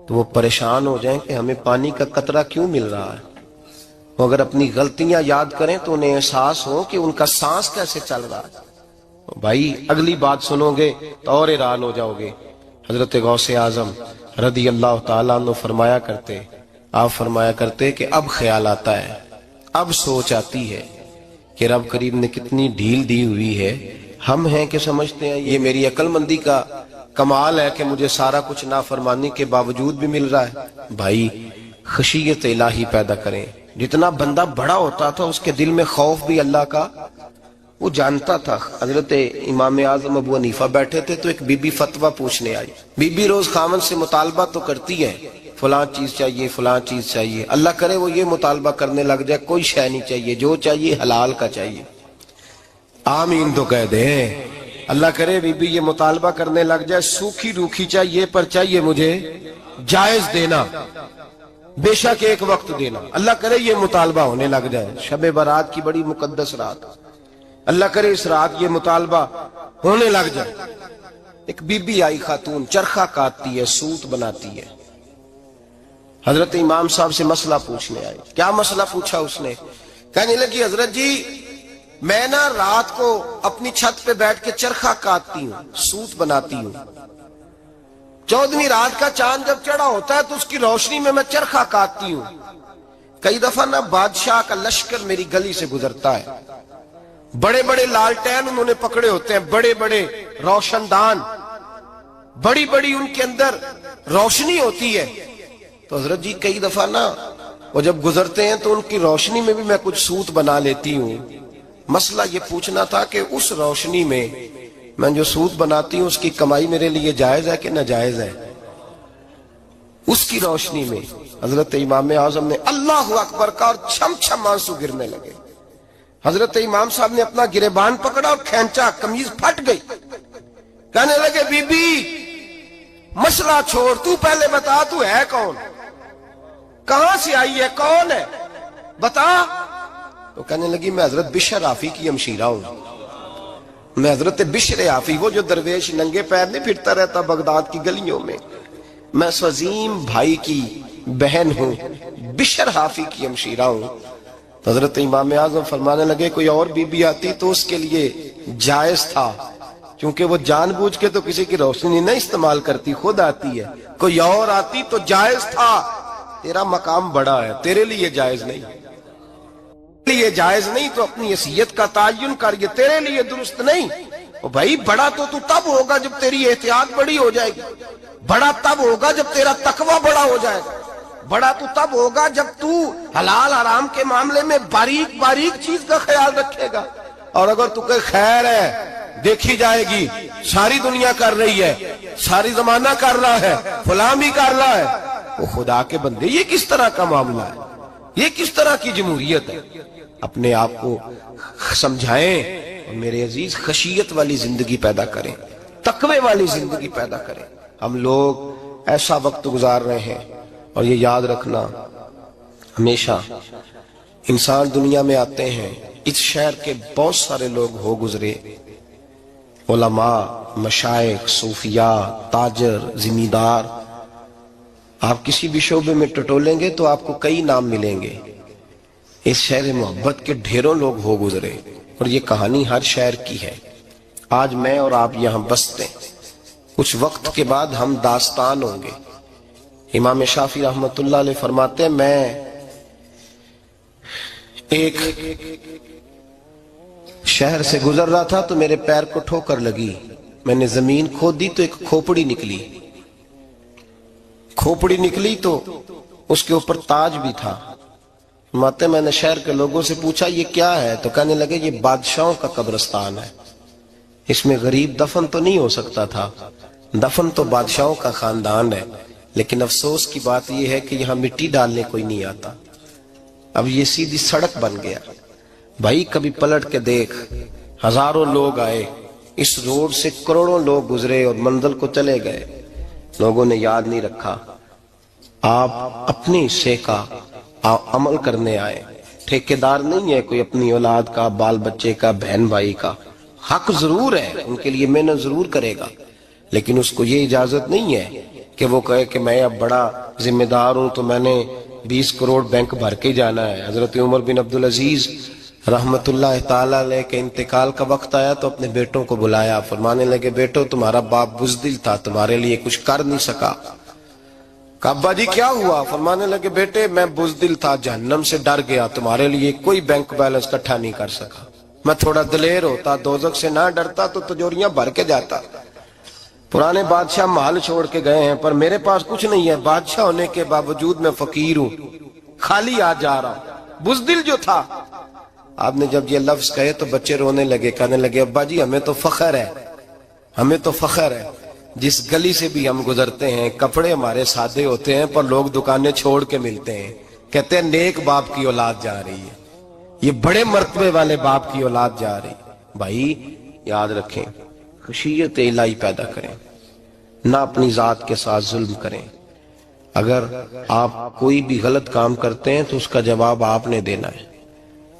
تو وہ پریشان ہو جائیں کہ ہمیں پانی کا قطرہ کیوں مل رہا ہے، وہ اگر اپنی غلطیاں یاد کریں تو انہیں احساس ہو کہ ان کا سانس کیسے چل رہا ہے۔ بھائی اگلی بات سنو گے تو اور حیران ہو جاؤ گے۔ حضرت غوث اعظم رضی اللہ تعالیٰ عنہ فرمایا کرتے، آپ فرمایا کرتے کہ اب خیال آتا ہے، اب سوچ آتی ہے کہ رب کریم نے کتنی ڈھیل دی ہوئی ہے، ہم ہیں کہ سمجھتے ہیں یہ میری عقل مندی کا کمال ہے کہ مجھے سارا کچھ نافرمانی کے باوجود بھی مل رہا ہے۔ بھائی خشیت الہی پیدا کریں۔ جتنا بندہ بڑا ہوتا تھا اس کے دل میں خوف بھی اللہ کا وہ جانتا تھا۔ حضرت امام اعظم ابو حنیفہ بیٹھے تھے تو ایک بی بی فتویٰ پوچھنے آئی۔ بی بی روز خاوند سے مطالبہ تو کرتی ہے، فلاں چیز چاہیے، فلاں چیز چاہیے، اللہ کرے وہ یہ مطالبہ کرنے لگ جائے کوئی شے نہیں چاہیے، جو چاہیے حلال کا چاہیے۔ آمین تو کہہ دیں۔ اللہ کرے بی بی یہ مطالبہ کرنے لگ جائے سوکھی روکھی چاہیے پر چاہیے مجھے جائز دینا، بے شک ایک وقت دینا، اللہ کرے یہ مطالبہ ہونے لگ جائے۔ شب برات کی بڑی مقدس رات، اللہ کرے اس رات یہ مطالبہ ہونے لگ جائے۔ ایک بی بی آئی خاتون، چرخہ کاٹتی ہے، سوت بناتی ہے، حضرت امام صاحب سے مسئلہ پوچھنے آئی۔ کیا مسئلہ پوچھا اس نے؟ کہنے لگی حضرت جی میں نا رات کو اپنی چھت پہ بیٹھ کے چرخہ کاٹتی ہوں، سوت بناتی ہوں، 14ویں رات کا چاند جب چڑھا ہوتا ہے تو اس کی روشنی میں چرخہ کاٹتی ہوں، کئی دفعہ نا بادشاہ کا لشکر میری گلی سے گزرتا ہے، بڑے بڑے لالٹین انہوں نے پکڑے ہوتے ہیں، بڑے بڑے روشن دان، بڑی بڑی ان کے اندر روشنی ہوتی ہے. تو حضرت جی کئی دفعہ نا وہ جب گزرتے ہیں تو ان کی روشنی میں بھی میں کچھ سوت بنا لیتی ہوں. مسئلہ یہ پوچھنا تھا کہ اس روشنی میں جو سوت بناتی ہوں اس کی کمائی میرے لیے جائز ہے کہ ناجائز ہے؟ اس کی روشنی میں حضرت امام اعظم نے اللہ اکبر کا اور چھم چھم آنسو گرنے لگے. حضرت امام صاحب نے اپنا گریبان پکڑا اور کھینچا، قمیض پھٹ گئی. کہنے لگے بی بی مسئلہ چھوڑ، تو پہلے بتا تو ہے کون، کہاں سے آئی ہے، کون ہے، بتا. تو کہنے لگی میں حضرت بشر آفی کی ہمشیرہ ہوں، میں حضرت بشر آفی، وہ جو درویش ننگے پیر نہیں پھرتا رہتا بغداد کی گلیوں میں، میں اس عظیم بھائی کی بہن ہوں، بشر آفی کی ہمشیرہ ہوں. تو حضرت امام اعظم فرمانے لگے کوئی اور بی بی آتی تو اس کے لیے جائز تھا، کیونکہ وہ جان بوجھ کے تو کسی کی روشنی نہیں استعمال کرتی، خود آتی ہے. کوئی اور آتی تو جائز تھا، تیرا مقام بڑا ہے، تیرے لیے جائز نہیں، لیے جائز نہیں. تو اپنی حیثیت کا تعین کر، یہ تیرے لیے درست نہیں. بھائی بڑا تو تب ہوگا جب تیری احتیاط بڑی ہو جائے گی، بڑا تب ہوگا جب تیرا تقوی بڑا ہو جائے گا، بڑا تو تب ہوگا جب تو حلال حرام کے معاملے میں باریک باریک چیز کا خیال رکھے گا. اور اگر تو کہ خیر ہے دیکھی جائے گی، ساری دنیا کر رہی ہے، ساری زمانہ کر رہا ہے، فلاں بھی کر رہا ہے، وہ خدا کے بندے یہ کس طرح کا معاملہ ہے، یہ کس طرح کی جمہوریت ہے؟ اپنے آپ کو سمجھائیں اور میرے عزیز خشیت والی زندگی پیدا کریں، تقوی والی زندگی پیدا کریں. ہم لوگ ایسا وقت گزار رہے ہیں، اور یہ یاد رکھنا ہمیشہ انسان دنیا میں آتے ہیں، اس شہر کے بہت سارے لوگ ہو گزرے، علماء، مشائخ، صوفیاء، تاجر، زمیندار. آپ کسی بھی شعبے میں ٹٹولیں گے تو آپ کو کئی نام ملیں گے. اس شہر محبت کے ڈھیروں لوگ ہو گزرے، اور یہ کہانی ہر شہر کی ہے. آج میں اور آپ یہاں بستے ہیں، کچھ وقت کے بعد ہم داستان ہوں گے. امام شافعی رحمت اللہ علیہ فرماتے ہیں میں ایک شہر سے گزر رہا تھا تو میرے پیر کو ٹھوکر لگی، میں نے زمین کھودی تو ایک کھوپڑی نکلی، کھوپڑی نکلی تو اس کے اوپر تاج بھی تھا. فرماتے میں نے شہر کے لوگوں سے پوچھا یہ کیا ہے، تو کہنے لگے یہ بادشاہوں کا قبرستان ہے، اس میں غریب دفن تو نہیں ہو سکتا تھا، دفن تو بادشاہوں کا خاندان ہے. لیکن افسوس کی بات یہ ہے کہ یہاں مٹی ڈالنے کوئی نہیں آتا، اب یہ سیدھی سڑک بن گیا. بھائی کبھی پلٹ کے دیکھ، ہزاروں لوگ آئے، اس روڈ سے کروڑوں لوگ گزرے اور منزل کو چلے گئے، لوگوں نے یاد نہیں رکھا. آپ اپنے حصے کا عمل کرنے آئے، ٹھیکیدار نہیں ہے کوئی اپنی اولاد کا، بال بچے کا، بہن بھائی کا. حق ضرور ہے، ان کے لیے محنت ضرور کرے گا، لیکن اس کو یہ اجازت نہیں ہے کہ وہ کہے کہ میں اب بڑا ذمہ دار ہوں تو میں نے 20 کروڑ بینک بھر کے جانا ہے. حضرت عمر بن عبدالعزیز رحمت اللہ تعالیٰ علیہ کے انتقال کا وقت آیا تو اپنے بیٹوں کو بلایا، فرمانے لگے بیٹو تمہارا باپ بزدل تھا، تمہارے لیے کچھ کر نہیں سکا. کہا ابا جی کیا ہوا؟ فرمانے لگے بیٹے میں بزدل تھا، جہنم سے ڈر گیا، تمہارے لیے کوئی بینک بیلنس اکٹھا نہیں کر سکا. میں تھوڑا دلیر ہوتا، دوزخ سے نہ ڈرتا تو تجوریاں بھر کے جاتا. پرانے بادشاہ محل چھوڑ کے گئے ہیں، پر میرے پاس کچھ نہیں ہے، بادشاہ ہونے کے باوجود میں فقیر ہوں، خالی آ جا رہا ہوں. بزدل جو تھا. آپ نے جب یہ لفظ کہے تو بچے رونے لگے، کہنے لگے ابا جی ہمیں تو فخر ہے، ہمیں تو فخر ہے، جس گلی سے بھی ہم گزرتے ہیں کپڑے ہمارے سادے ہوتے ہیں پر لوگ دکانیں چھوڑ کے ملتے ہیں، کہتے ہیں نیک باپ کی اولاد جا رہی ہے، یہ بڑے مرتبے والے باپ کی اولاد جا رہی. بھائی یاد رکھیں، خشیت الہی پیدا کریں، نہ اپنی ذات کے ساتھ ظلم کریں. اگر آپ کوئی بھی غلط کام کرتے ہیں تو اس کا جواب آپ نے دینا ہے.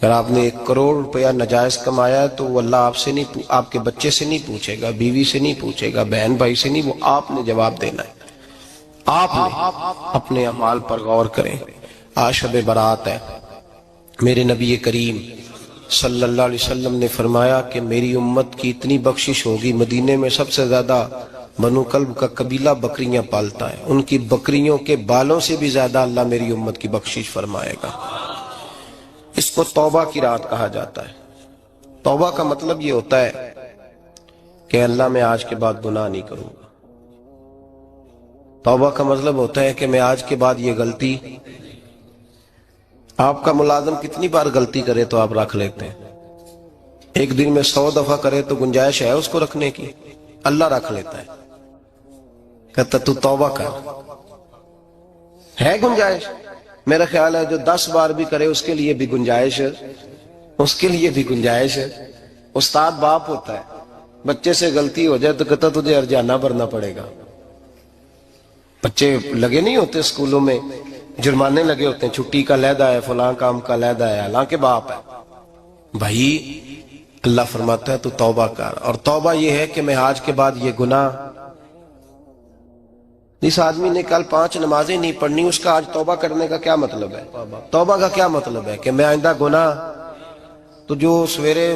اگر آپ نے 1 کروڑ روپیہ ناجائز کمایا ہے تو وہ اللہ آپ سے نہیں، آپ کے بچے سے نہیں پوچھے گا، بیوی سے نہیں پوچھے گا، بہن بھائی سے نہیں، وہ آپ نے جواب دینا ہے. آپ نے اپنے اعمال پر غور کریں. آج شب برات ہے. میرے نبی کریم صلی اللہ علیہ وسلم نے فرمایا کہ میری امت کی اتنی بخشش ہوگی، مدینے میں سب سے زیادہ بنو کلب کا قبیلہ بکریاں پالتا ہے، ان کی بکریوں کے بالوں سے بھی زیادہ اللہ میری امت کی بخشش فرمائے گا. اس کو توبہ کی رات کہا جاتا ہے۔ توبہ کا مطلب یہ ہوتا ہے کہ اللہ میں آج کے بعد گناہ نہیں کروں گا۔ توبہ کا مطلب ہوتا ہے کہ میں آج کے بعد یہ غلطی، آپ کا ملازم کتنی بار غلطی کرے تو آپ رکھ لیتے ہیں؟ ایک دن میں 100 دفعہ کرے تو گنجائش ہے اس کو رکھنے کی؟ اللہ رکھ لیتا ہے، کہتا تو توبہ کر، ہے گنجائش؟ میرا خیال ہے جو 10 بار بھی کرے اس کے لیے بھی گنجائش ہے، اس کے لیے بھی گنجائش ہے۔ استاد باپ ہوتا ہے، بچے سے غلطی ہو جائے تو کہتا تجھے ارجانہ بھرنا پڑے گا۔ بچے لگے نہیں ہوتے اسکولوں میں، جرمانے لگے ہوتے ہیں، چھٹی کا لیدہ ہے، فلاں کام کا لیدہ ہے، حالانکہ باپ ہے۔ بھائی اللہ فرماتا ہے تو توبہ کر، اور توبہ یہ ہے کہ میں آج کے بعد یہ گناہ، اس آدمی نے کل 5 نمازیں نہیں پڑھنی، اس کا آج توبہ کرنے کا کیا مطلب ہے؟ توبہ کا کیا مطلب ہے کہ میں آئندہ گناہ، تو جو سویرے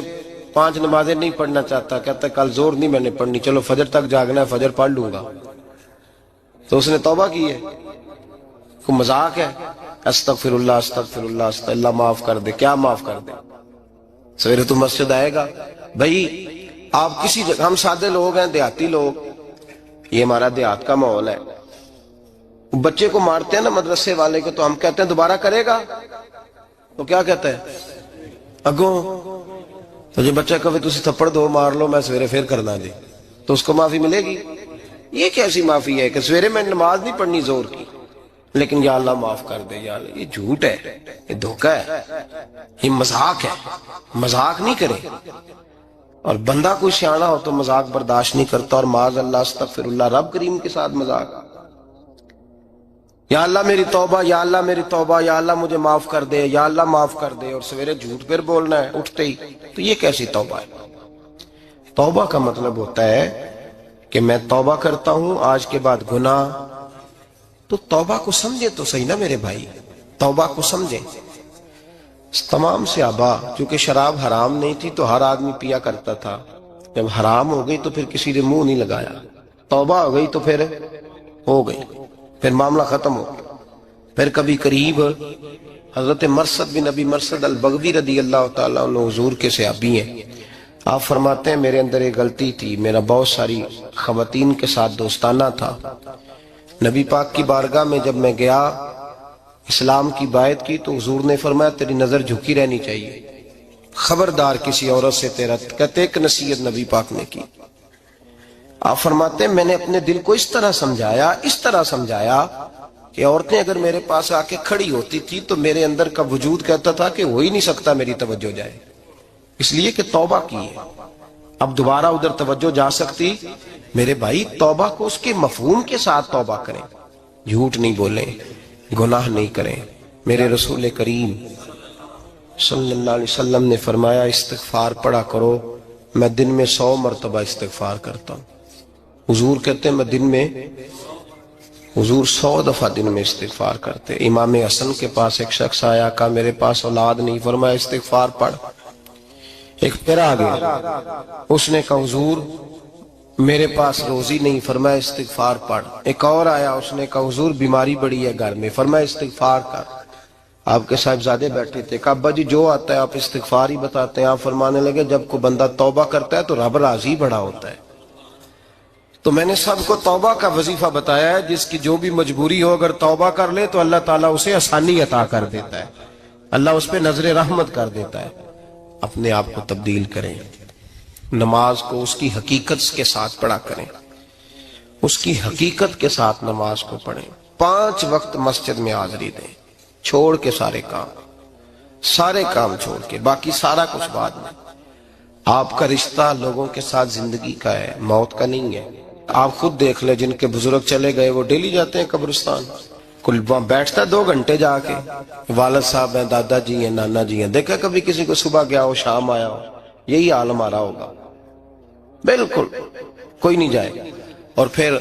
5 نمازیں نہیں پڑھنا چاہتا، کہتا ہے کل زور نہیں میں نے پڑھنی، چلو فجر تک جاگنا ہے، فجر پڑھ لوں گا، تو اس نے توبہ کی ہے؟ کوئی مذاق ہے؟ استغفر اللہ استغفر اللہ استغفر اللہ، معاف کر دے، کیا معاف کر دے؟ سویرے تو مسجد آئے گا۔ بھائی آپ کسی جگہ، ہم سادے لوگ ہیں، دیہاتی لوگ، یہ ہمارا دیہات کا ماحول ہے، بچے کو مارتے ہیں نا مدرسے والے کو، تو ہم کہتے ہیں دوبارہ کرے گا، تو کیا کہتا ہے اگوں، تو جو بچہ کہے تسی تھپڑ دو مار لو میں سویرے پھر کرنا جی، تو اس کو معافی ملے گی؟ یہ کیسی معافی ہے کہ سویرے میں نماز نہیں پڑھنی زور کی، لیکن یا اللہ معاف کر دے، یا اللہ، یہ جھوٹ ہے، یہ دھوکہ ہے، یہ مذاق ہے، مذاق نہیں کرے۔ اور بندہ کوئی سیاںہ ہو تو مذاق برداشت نہیں کرتا، اور معاذ اللہ استغفر اللہ، رب کریم کے ساتھ مذاق، یا اللہ میری توبہ، یا اللہ میری توبہ، یا اللہ مجھے معاف کر دے، یا اللہ معاف کر دے، اور سویرے جھوٹ پھر بولنا ہے اٹھتے ہی، تو یہ کیسی توبہ ہے؟ توبہ کا مطلب ہوتا ہے کہ میں توبہ کرتا ہوں آج کے بعد گناہ، تو توبہ کو سمجھے تو صحیح نا میرے بھائی، توبہ کو سمجھیں۔ تمام صحابہ، چونکہ شراب حرام نہیں تھی تو ہر آدمی پیا کرتا تھا، جب حرام ہو گئی تو پھر کسی نے منہ نہیں لگایا، توبہ ہو گئی تو پھر ہو گئی، پھر معاملہ ختم ہو گیا۔ پھر کبھی قریب حضرت مرثد بن ابی مرثد البغوی رضی اللہ تعالیٰ عنہ، حضور کے صحابی ہیں، آپ فرماتے ہیں میرے اندر ایک غلطی تھی، میرا بہت ساری خواتین کے ساتھ دوستانہ تھا، نبی پاک کی بارگاہ میں جب میں گیا اسلام کی بائعت کی تو حضور نے فرمایا تیری نظر جھکی رہنی چاہیے، خبردار کسی عورت سے تیرا، کہتے ایک نصیحت نبی پاک نے کی۔ آپ فرماتے ہیں میں نے اپنے دل کو اس طرح سمجھایا کہ عورتیں اگر میرے پاس آ کے کھڑی ہوتی تھی تو میرے اندر کا وجود کہتا تھا کہ ہو ہی نہیں سکتا میری توجہ جائے، اس لیے کہ توبہ کی ہے، اب دوبارہ ادھر توجہ جا سکتی۔ میرے بھائی توبہ کو اس کے مفہوم کے ساتھ توبہ کریں، جھوٹ نہیں بولیں، گناہ نہیں کریں۔ میرے رسول کریم صلی اللہ علیہ وسلم نے فرمایا استغفار پڑھا کرو، میں دن میں 100 مرتبہ استغفار کرتا ہوں۔ حضور کہتے ہیں میں دن میں، حضور 100 دفعہ دن میں استغفار کرتے۔ امام حسن کے پاس ایک شخص آیا، کہا میرے پاس اولاد نہیں، فرمایا استغفار پڑھ۔ ایک پھر آ گیا، اس نے کہا حضور میرے پاس روزی نہیں، فرمایا استغفار پڑھ۔ ایک اور آیا، اس نے کہا حضور بیماری بڑی ہے گھر میں، فرمایا استغفار کر۔ آپ کے صاحبزادے بیٹھے تھے، کہا ابا جی جو آتا ہے آپ استغفار ہی بتاتے ہیں۔ آپ فرمانے لگے جب کوئی بندہ توبہ کرتا ہے تو رب راضی بڑا ہوتا ہے۔ تو میں نے سب کو توبہ کا وظیفہ بتایا ہے، جس کی جو بھی مجبوری ہو اگر توبہ کر لے تو اللہ تعالیٰ اسے آسانی عطا کر دیتا ہے، اللہ اس پہ نظر رحمت کر دیتا ہے۔ اپنے آپ کو تبدیل کریں، نماز کو اس کی حقیقت کے ساتھ پڑھا کریں، اس کی حقیقت کے ساتھ نماز کو پڑھیں۔ 5 وقت مسجد میں حاضری دیں، چھوڑ کے سارے کام چھوڑ کے، باقی سارا کچھ بعد میں۔ آپ کا رشتہ لوگوں کے ساتھ زندگی کا ہے، موت کا نہیں ہے۔ آپ خود دیکھ لیں، جن کے بزرگ چلے گئے وہ ڈیلی جاتے ہیں قبرستان، کل بیٹھتا 2 گھنٹے جا کے، والد صاحب ہیں، دادا جی ہیں، نانا جی ہیں، دیکھا کبھی کسی کو صبح گیا ہو شام آیا ہو؟ یہی حال ہمارا ہوگا، بالکل کوئی نہیں جائے۔ اور پھر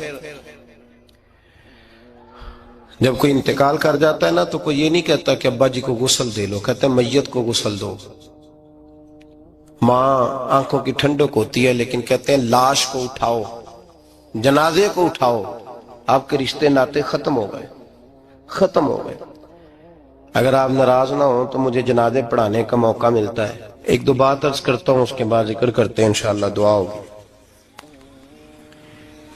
جب کوئی انتقال کر جاتا ہے نا تو کوئی یہ نہیں کہتا کہ ابا جی کو غسل دے لو، کہتے ہیں میت کو غسل دو۔ ماں آنکھوں کی ٹھنڈک ہوتی ہے لیکن کہتے ہیں لاش کو اٹھاؤ، جنازے کو اٹھاؤ۔ آپ کے رشتے ناتے ختم ہو گئے۔ اگر آپ ناراض نہ ہوں تو مجھے جنازے پڑھانے کا موقع ملتا ہے. ایک دو بات عرض کرتا ہوں، اس کے بعد ذکر کرتے ہیں، انشاءاللہ دعا ہوگی.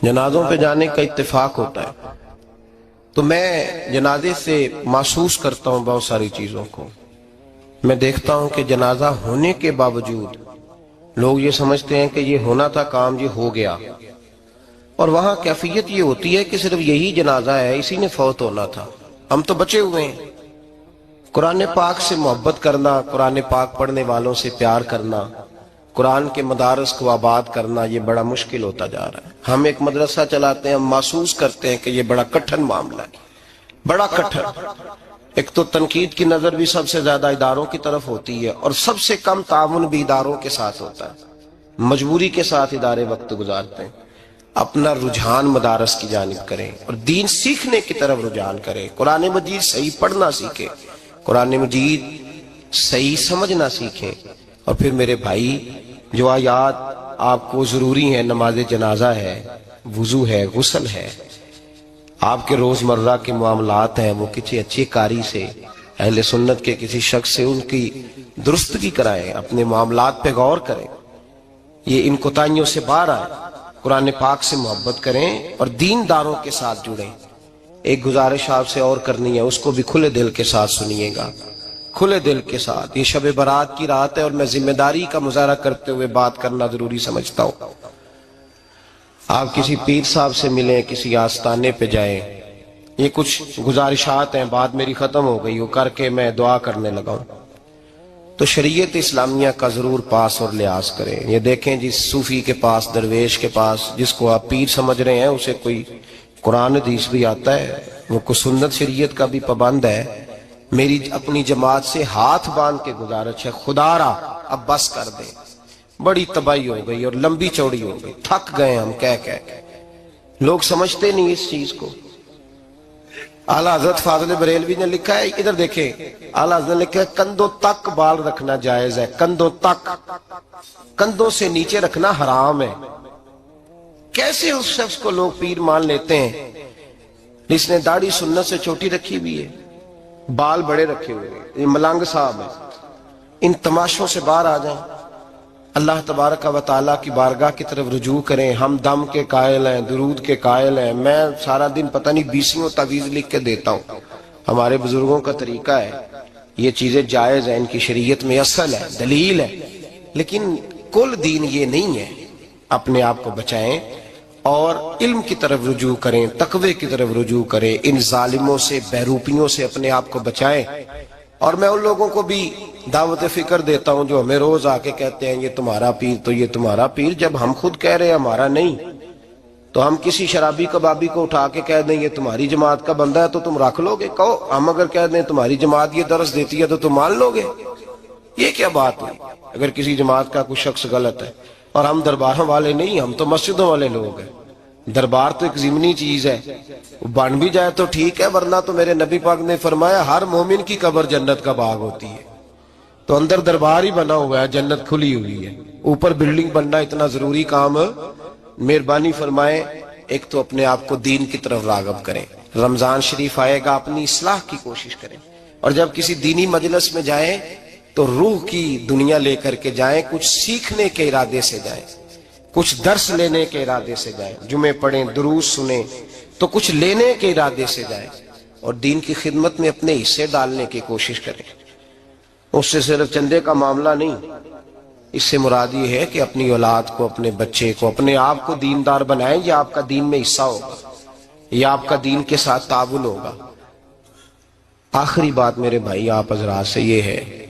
جنازوں پہ جانے کا اتفاق ہوتا ہے تو میں جنازے سے محسوس کرتا ہوں بہت ساری چیزوں کو. میں دیکھتا ہوں کہ جنازہ ہونے کے باوجود لوگ یہ سمجھتے ہیں کہ یہ ہونا تھا کام، یہ ہو گیا، اور وہاں کیفیت یہ ہوتی ہے کہ صرف یہی جنازہ ہے، اسی نے فوت ہونا تھا، ہم تو بچے ہوئے ہیں. قرآن پاک سے محبت کرنا، قرآن پاک پڑھنے والوں سے پیار کرنا، قرآن کے مدارس کو آباد کرنا، یہ بڑا مشکل ہوتا جا رہا ہے. ہم ایک مدرسہ چلاتے ہیں، ہم محسوس کرتے ہیں کہ یہ بڑا کٹھن معاملہ ہے، بڑا کٹھن. ایک تو تنقید کی نظر بھی سب سے زیادہ اداروں کی طرف ہوتی ہے، اور سب سے کم تعاون بھی اداروں کے ساتھ ہوتا ہے. مجبوری کے ساتھ ادارے وقت گزارتے ہیں. اپنا رجحان مدارس کی جانب کریں اور دین سیکھنے کی طرف رجحان کریں. قرآن مجید صحیح پڑھنا سیکھیں، قرآن مجید صحیح سمجھنا سیکھیں. اور پھر میرے بھائی، جو آیات آپ کو ضروری ہیں، نماز جنازہ ہے، وضو ہے، غسل ہے، آپ کے روزمرہ کے معاملات ہیں، وہ کسی اچھی کاری سے، اہل سنت کے کسی شخص سے ان کی درستگی کرائیں، اپنے معاملات پہ غور کریں، یہ ان کوتاہیوں سے باہر آئیں، قرآن پاک سے محبت کریں اور دینداروں کے ساتھ جڑیں. ایک گزارش آپ سے اور کرنی ہے، اس کو بھی کھلے دل کے ساتھ سنیے گا، کھلے دل کے ساتھ. یہ شب برات کی رات ہے اور میں ذمہ داری کا مظاہرہ کرتے ہوئے بات کرنا ضروری سمجھتا ہوں. آپ کسی پیر صاحب سے ملیں، کسی آستانے پہ جائیں، یہ کچھ گزارشات ہیں، بات میری ختم ہو گئی، وہ کر کے میں دعا کرنے لگا ہوں. تو شریعت اسلامیہ کا ضرور پاس اور لحاظ کریں. یہ دیکھیں جس صوفی کے پاس، درویش کے پاس، جس کو آپ پیر سمجھ رہے ہیں، اسے کوئی قرآن حدیث بھی آتا ہے، وہ کو سنت شریعت کا بھی پابند ہے. میری اپنی جماعت سے ہاتھ باندھ کے گزارش ہے، خدا را اب بس کر دیں. بڑی تباہی ہو گئی اور لمبی چوڑی ہو گئی، تھک گئے ہم کہہ کے. لوگ سمجھتے نہیں اس چیز کو. اعلیٰ حضرت فاضل بریلوی نے لکھا ہے، ادھر دیکھیں، اعلیٰ حضرت نے لکھا ہے کندھوں تک بال رکھنا جائز ہے، کندھوں تک، کندھوں سے نیچے رکھنا حرام ہے. کیسے اس شخص کو لوگ پیر مان لیتے ہیں جس نے داڑھی سنت سے چھوٹی رکھی بھی ہے، بال بڑے رکھے ہوئے ہیں. یہ ملنگ صاحب ہے. ان تماشوں سے باہر آ جائیں، اللہ تبارک و تعالیٰ کی بارگاہ کی طرف رجوع کریں. ہم دم کے قائل ہیں، درود کے قائل ہیں. میں سارا دن پتہ نہیں 20 تعویذ لکھ کے دیتا ہوں. ہمارے بزرگوں کا طریقہ ہے، یہ چیزیں جائز ہیں، ان کی شریعت میں اصل ہے، دلیل ہے، لیکن کل دین یہ نہیں ہے. اپنے آپ کو بچائیں اور علم کی طرف رجوع کریں، تقوی کی طرف رجوع کریں. ان ظالموں سے، بہروپیوں سے اپنے آپ کو بچائیں. اور میں ان لوگوں کو بھی دعوت فکر دیتا ہوں جو ہمیں روز آ کے کہتے ہیں یہ تمہارا پیر تو یہ تمہارا پیر. جب ہم خود کہہ رہے ہیں ہمارا نہیں، تو ہم کسی شرابی کبابی کو اٹھا کے کہہ دیں یہ تمہاری جماعت کا بندہ ہے تو تم رکھ لو گے؟ کہو ہم اگر کہہ دیں تمہاری جماعت یہ درس دیتی ہے تو تم مان لو گے؟ یہ کیا بات ہوئی؟ اگر کسی جماعت کا کوئی شخص غلط ہے، اور ہم درباروں والے نہیں، ہم تو مسجدوں والے لوگ ہیں. دربار تو ایک ضمنی چیز ہے، بن بھی جائے تو ٹھیک ہے، ورنہ تو میرے نبی پاک نے فرمایا ہر مومن کی قبر جنت کا باغ ہوتی ہے. تو اندر دربار ہی بنا ہوا ہے، جنت کھلی ہوئی ہے. اوپر بلڈنگ بننا اتنا ضروری کام؟ مہربانی فرمائیں ایک تو اپنے آپ کو دین کی طرف راغب کریں. رمضان شریف آئے گا، اپنی اصلاح کی کوشش کریں. اور جب کسی دینی مجلس میں جائیں تو روح کی دنیا لے کر کے جائیں، کچھ سیکھنے کے ارادے سے جائیں، کچھ درس لینے کے ارادے سے جائیں. جمعے پڑھیں، دروس سنیں، تو کچھ لینے کے ارادے سے جائیں اور دین کی خدمت میں اپنے حصے ڈالنے کی کوشش کریں. اس سے صرف چندے کا معاملہ نہیں، اس سے مراد یہ ہے کہ اپنی اولاد کو، اپنے بچے کو، اپنے آپ کو دیندار بنائیں. یہ آپ کا دین میں حصہ ہوگا، یہ آپ کا دین کے ساتھ تعاون ہوگا. آخری بات میرے بھائی آپ حضرات سے یہ ہے،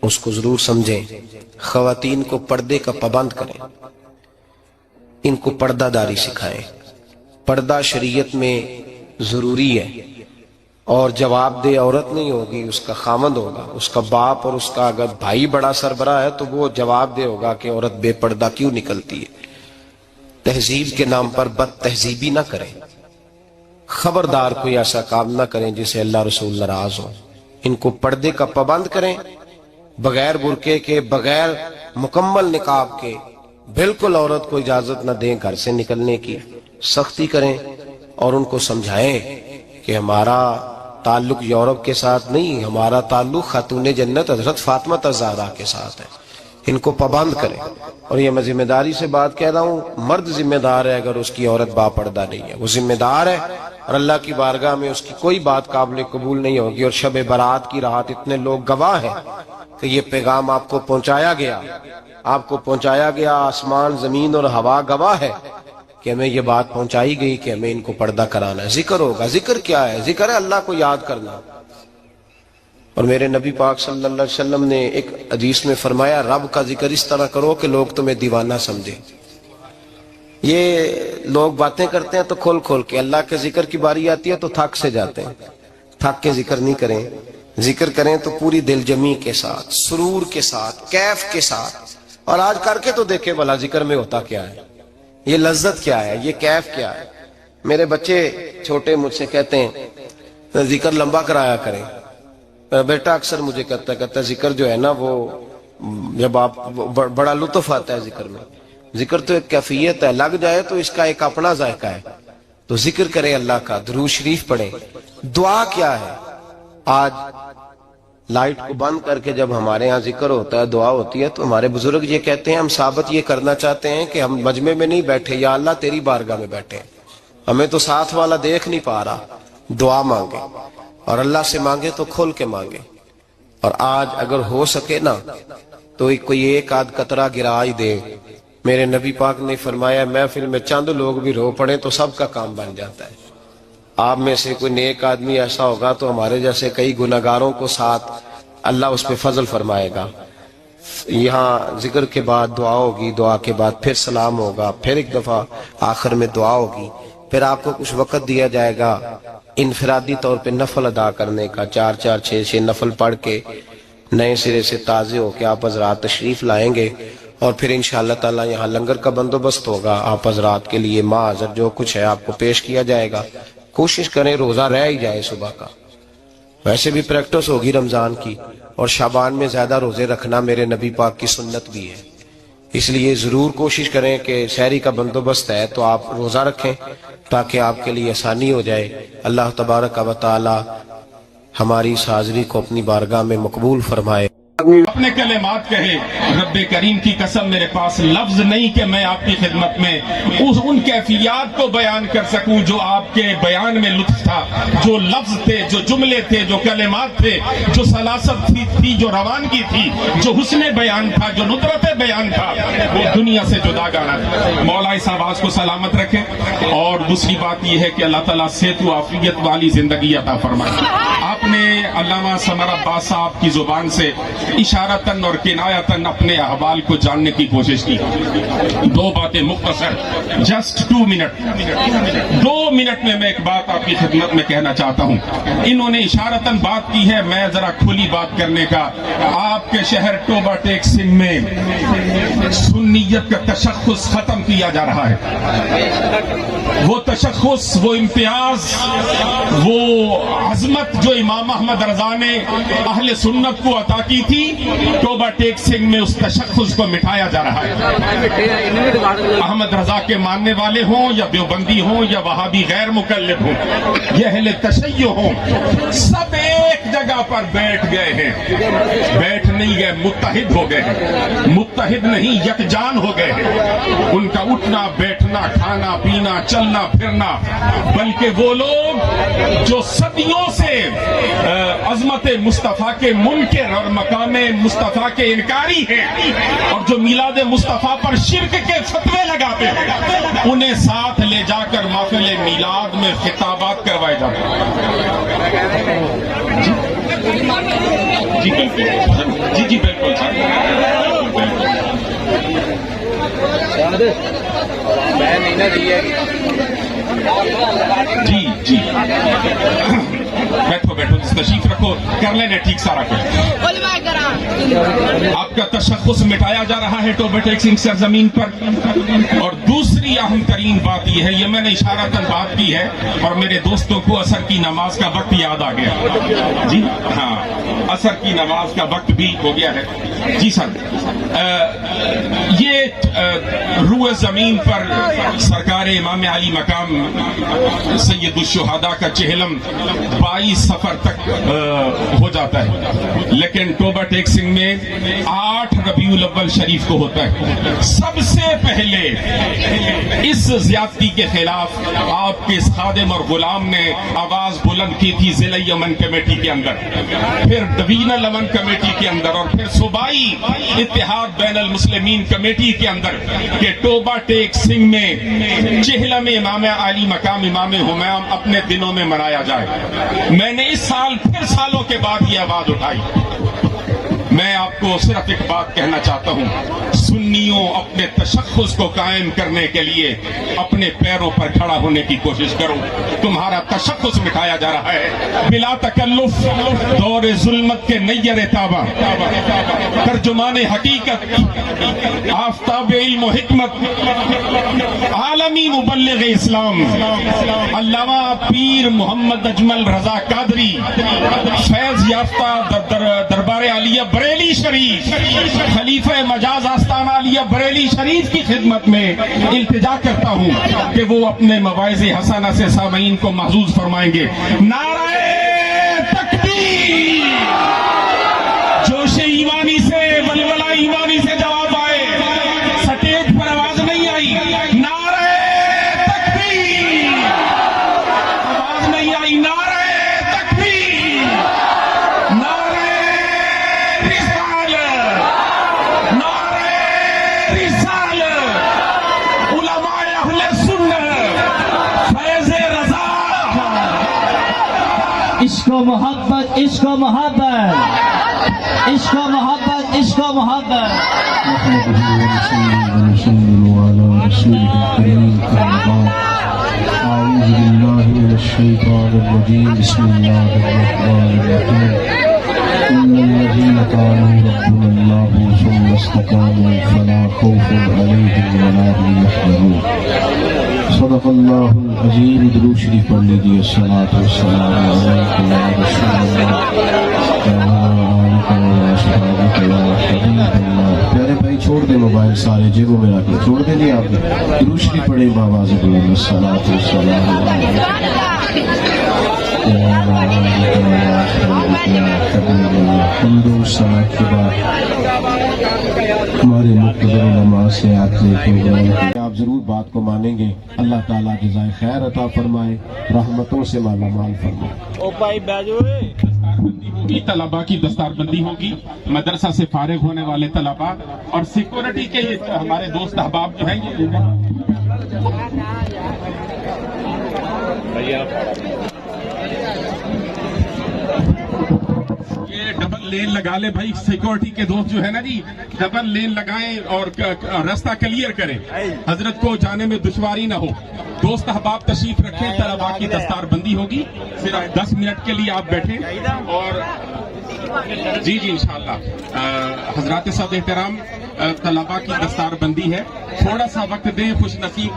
اس کو ضرور سمجھیں. خواتین کو پردے کا پابند کریں، ان کو پردہ داری سکھائیں. پردہ شریعت میں ضروری ہے، اور جواب دہ عورت نہیں ہوگی، اس کا خامند ہوگا، اس کا باپ. اور اس کا اگر بھائی بڑا سربراہ ہے تو وہ جواب دہ ہوگا کہ عورت بے پردہ کیوں نکلتی ہے. تہذیب کے نام پر بد تہذیبی نہ کریں. خبردار کوئی ایسا کام نہ کریں جسے اللہ رسول ناراض ہو. ان کو پردے کا پابند کریں، بغیر برقعے کے، بغیر مکمل نقاب کے. بالکل عورت کو اجازت نہ دیں گھر سے نکلنے کی. سختی کریں اور ان کو سمجھائیں کہ ہمارا تعلق یورپ کے ساتھ نہیں، ہمارا تعلق خاتون جنت حضرت فاطمہ الزہرا کے ساتھ ہے. ان کو پابند کریں. اور یہ میں ذمہ داری سے بات کہہ رہا ہوں، مرد ذمہ دار ہے اگر اس کی عورت باپردہ نہیں ہے، وہ ذمہ دار ہے اور اللہ کی بارگاہ میں اس کی کوئی بات قابل قبول نہیں ہوگی. اور شب برات کی رات اتنے لوگ گواہ ہیں کہ یہ پیغام آپ کو پہنچایا گیا، آپ کو پہنچایا گیا، آسمان زمین اور ہوا گواہ ہے کہ ہمیں یہ بات پہنچائی گئی کہ ہمیں ان کو پردہ کرانا ہے. ذکر ہوگا. ذکر کیا ہے؟ ذکر ہے اللہ کو یاد کرنا. اور میرے نبی پاک صلی اللہ علیہ وسلم نے ایک حدیث میں فرمایا، رب کا ذکر اس طرح کرو کہ لوگ تمہیں دیوانہ سمجھیں. یہ لوگ باتیں کرتے ہیں تو کھول کھول کے، اللہ کے ذکر کی باری آتی ہے تو تھک سے جاتے ہیں. تھک کے ذکر نہیں کریں. ذکر کریں تو پوری دل جمی کے ساتھ، سرور کے ساتھ، کیف کے ساتھ. اور آج کر کے تو دیکھیں بھلا ذکر میں ہوتا کیا ہے، یہ لذت کیا ہے، یہ کیف کیا ہے. میرے بچے چھوٹے مجھ سے کہتے ہیں ذکر لمبا کرایا کریں. بیٹا اکثر مجھے کہتا ہے ذکر جو ہے نا وہ جب آپ بڑا لطف آتا ہے ذکر میں. ذکر تو ایک کیفیت ہے، لگ جائے تو اس کا ایک اپنا ذائقہ ہے. تو ذکر کریں اللہ کا، درود شریف پڑھیں. دعا کیا ہے؟ آج لائٹ کو بند کر کے جب ہمارے ہاں ذکر ہوتا ہے، دعا ہوتی ہے، تو ہمارے بزرگ یہ کہتے ہیں ہم ثابت یہ کرنا چاہتے ہیں کہ ہم مجمع میں نہیں بیٹھے، یا اللہ تیری بارگاہ میں بیٹھے، ہمیں تو ساتھ والا دیکھ نہیں پا رہا. دعا مانگے اور اللہ سے مانگے تو کھول کے مانگے. اور آج اگر ہو سکے نا تو کوئی ایک آدھ قطرہ گرا ہی دے. میرے نبی پاک نے فرمایا محفل میں چند لوگ بھی رو پڑے تو سب کا کام بن جاتا ہے. آپ میں سے کوئی نیک آدمی ایسا ہوگا تو ہمارے جیسے کئی گناہگاروں کو ساتھ اللہ اس پہ فضل فرمائے گا. یہاں ذکر کے بعد دعا ہوگی، دعا کے بعد پھر سلام ہوگا، پھر ایک دفعہ آخر میں دعا ہوگی. پھر آپ کو کچھ وقت دیا جائے گا انفرادی طور پہ نفل ادا کرنے کا. 4 6 نفل پڑھ کے نئے سرے سے تازے ہو کے آپ حضرات تشریف لائیں گے. اور پھر انشاءاللہ تعالی یہاں لنگر کا بندوبست ہوگا. آپ حضرات کے لیے ماں حضر جو کچھ ہے آپ کو پیش کیا جائے گا. کوشش کریں روزہ رہ ہی جائے صبح کا. ویسے بھی پریکٹس ہوگی رمضان کی، اور شعبان میں زیادہ روزے رکھنا میرے نبی پاک کی سنت بھی ہے. اس لیے ضرور کوشش کریں کہ سحری کا بندوبست ہے تو آپ روزہ رکھیں تاکہ آپ کے لیے آسانی ہو جائے. اللہ تبارک و تعالی ہماری اس حاضری کو اپنی بارگاہ میں مقبول فرمائے.
اپنے کلمات کہے. رب کریم کی قسم میرے پاس لفظ نہیں کہ میں آپ کی خدمت میں ان کیفیات کو بیان کر سکوں جو آپ کے بیان میں لطف تھا، جو لفظ تھے، جو جملے تھے، جو کلمات تھے، جو سلاست تھی، جو روانگی تھی، جو حسن بیان تھا، جو ندرت بیان تھا، وہ دنیا سے جدا گانا تھا. مولا اس آواز کو سلامت رکھے. اور دوسری بات یہ ہے کہ اللہ تعالیٰ صحت و عافیت والی زندگی عطا فرمائے. آپ نے علامہ سمر عباس صاحب کی زبان سے اشارتاً اور کنایتاً اپنے احوال کو جاننے کی کوشش کی. 2 باتیں مختصر، جسٹ 2 منٹ. 2 منٹ میں ایک بات آپ کی خدمت میں کہنا چاہتا ہوں. انہوں نے اشارتاً بات کی ہے، میں ذرا کھلی بات کرنے کا. آپ کے شہر ٹوبہ ٹیک سندھ میں سنیت کا تشخص ختم کیا جا رہا ہے. وہ تشخص، وہ امتیاز، وہ عظمت جو امام احمد رضا نے اہل سنت کو عطا کی تھی، ٹوبہ ٹیک سنگھ میں اس تشخص کو مٹھایا جا رہا ہے. احمد رضا کے ماننے والے ہوں یا دیوبندی ہوں یا وہابی غیر مقلد ہوں، یہ اہل تشیع ہوں، سب ایک جگہ پر بیٹھ گئے ہیں. بیٹھ نہیں گئے، متحد ہو گئے ہیں. متحد نہیں، یکجان ہو گئے ہیں. ان کا اٹھنا بیٹھنا، کھانا پینا، چلنا پھرنا، بلکہ وہ لوگ جو صدیوں سے عظمت مصطفیٰ کے منکر اور مقام مصطفیٰ کے انکاری ہیں، اور جو میلاد مصطفیٰ پر شرک کے فتوے لگاتے ہیں، انہیں ساتھ لے جا کر محفل میلاد میں خطابات کروائے جاتے ہیں. جی بالکل، جی بالکل. جی جی بیٹھو بیٹھو، تشریف رکھو، کر لینے ٹھیک سارا کچھ. آپ کا تشخص مٹایا جا رہا ہے ٹوبہ ٹیک سنگھ سرزمین پر. اور دوسری اہم ترین بات یہ ہے، یہ میں نے اشارتاً بات کی ہے، اور میرے دوستوں کو عصر کی نماز کا وقت یاد آ گیا. جی ہاں، عصر کی نماز کا وقت بھی ہو گیا ہے. جی سر، یہ روئے زمین پر سرکار امام علی مقام سید الشہداء کا چہلم 22 سفر تک ہو جاتا ہے، لیکن توبہ ٹیک سنگھ میں 8 ربیع الاول شریف کو ہوتا ہے۔ سب سے پہلے اس زیادتی کے خلاف آپ کے اس خادم اور غلام نے آواز بلند کی تھی ضلع یمن کمیٹی کے اندر، پھر ڈویژنل امن کمیٹی کے اندر، اور پھر صوبائی اتحاد بین المسلمین کمیٹی کے اندر کہ توبہ ٹیک سنگھ میں چہلم امام علی مقام امام ہمیام اپنے دنوں میں منایا جائے۔ میں نے اس سال پھر سالوں کے بعد یہ آواز اٹھائی۔ میں آپ کو صرف ایک بات کہنا چاہتا ہوں، سنیوں اپنے تشخص کو قائم کرنے کے لیے اپنے پیروں پر کھڑا ہونے کی کوشش کرو۔ تمہارا تشخص مٹایا جا رہا ہے بلا تکلف، دور ظلمت کے نیر تابہ، ترجمان حقیقت، آفتاب علم و حکمت، عالمی مبلغ اسلام علامہ پیر محمد اجمل رضا قادری، فیض یافتہ دربار عالیہ بریلی شریف، خلیفہ مجاز آستانہ عالیہ بریلی شریف کی خدمت میں التجا کرتا ہوں کہ وہ اپنے مواعظ حسنہ سے سامعین کو محظوظ فرمائیں گے۔ نعرہ تکبیر، جوش ایمانی سے، ولولہ ایمانی سے جواب آئے، سٹیج پر آواز نہیں آئی، نعرہ تکبیر، آواز نہیں آئی، نعرہ تکبیر، نعرہ رسالت، نعرہ رسالت، علماء اہل سنت، فیض رضا،
عشق و محبت، عشق و محبت، عشق و محبت، عشق و محبت۔
أعوذ بالله من الشيطان الرجيم بسم الله الرحمن الرحيم إن الذين قالوا ربنا الله ثم استقاموا فلا خوف عليهم ولا هم يحزنون صدق الله العظيم۔ درود شریف پڑھ لیجیے۔ الصلاة والسلام عليك يا رسول الله پیارے بھائی، چھوڑ دیں موبائل سارے جیبوں میں رکھ کے، چھوڑ دیں نہیں آپ نے، درود شریف پڑھیں بآواز بلند۔ الصلاۃ والسلام حمد و ثنا کے بعد ہمارے مقتدر علماء سے آپ نے پروگرام، آپ ضرور بات کو مانیں گے۔ اللہ تعالیٰ جزائے خیر عطا فرمائے، رحمتوں سے مالا مال فرمائے۔
ہوگی، طلباء کی دستار بندی ہوگی، مدرسہ سے فارغ ہونے والے طلباء اور سیکورٹی کے ہمارے دوست احباب جو ہیں یہ ڈبل لین لگا لے بھائی، سیکورٹی کے دوست جو ہے نا جی، ڈبل لین لگائیں اور راستہ کلیئر کریں، حضرت کو جانے میں دشواری نہ ہو۔ دوست احباب تشریف رکھیں، طلباء کی دستار بندی ہوگی، صرف 10 منٹ کے لیے آپ بیٹھیں اور جی انشاءاللہ حضرات صاحب احترام، طلباء کی دستار بندی ہے، تھوڑا سا وقت دیں، خوش نصیب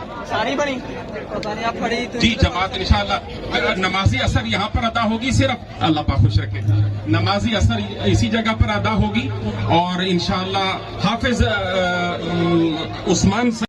جی جماعت انشاءاللہ نمازی اثر یہاں پر ادا ہوگی، صرف اللہ پاک خوش رکھے، نمازی اثر اسی جگہ پر ادا ہوگی، اور انشاءاللہ حافظ عثمان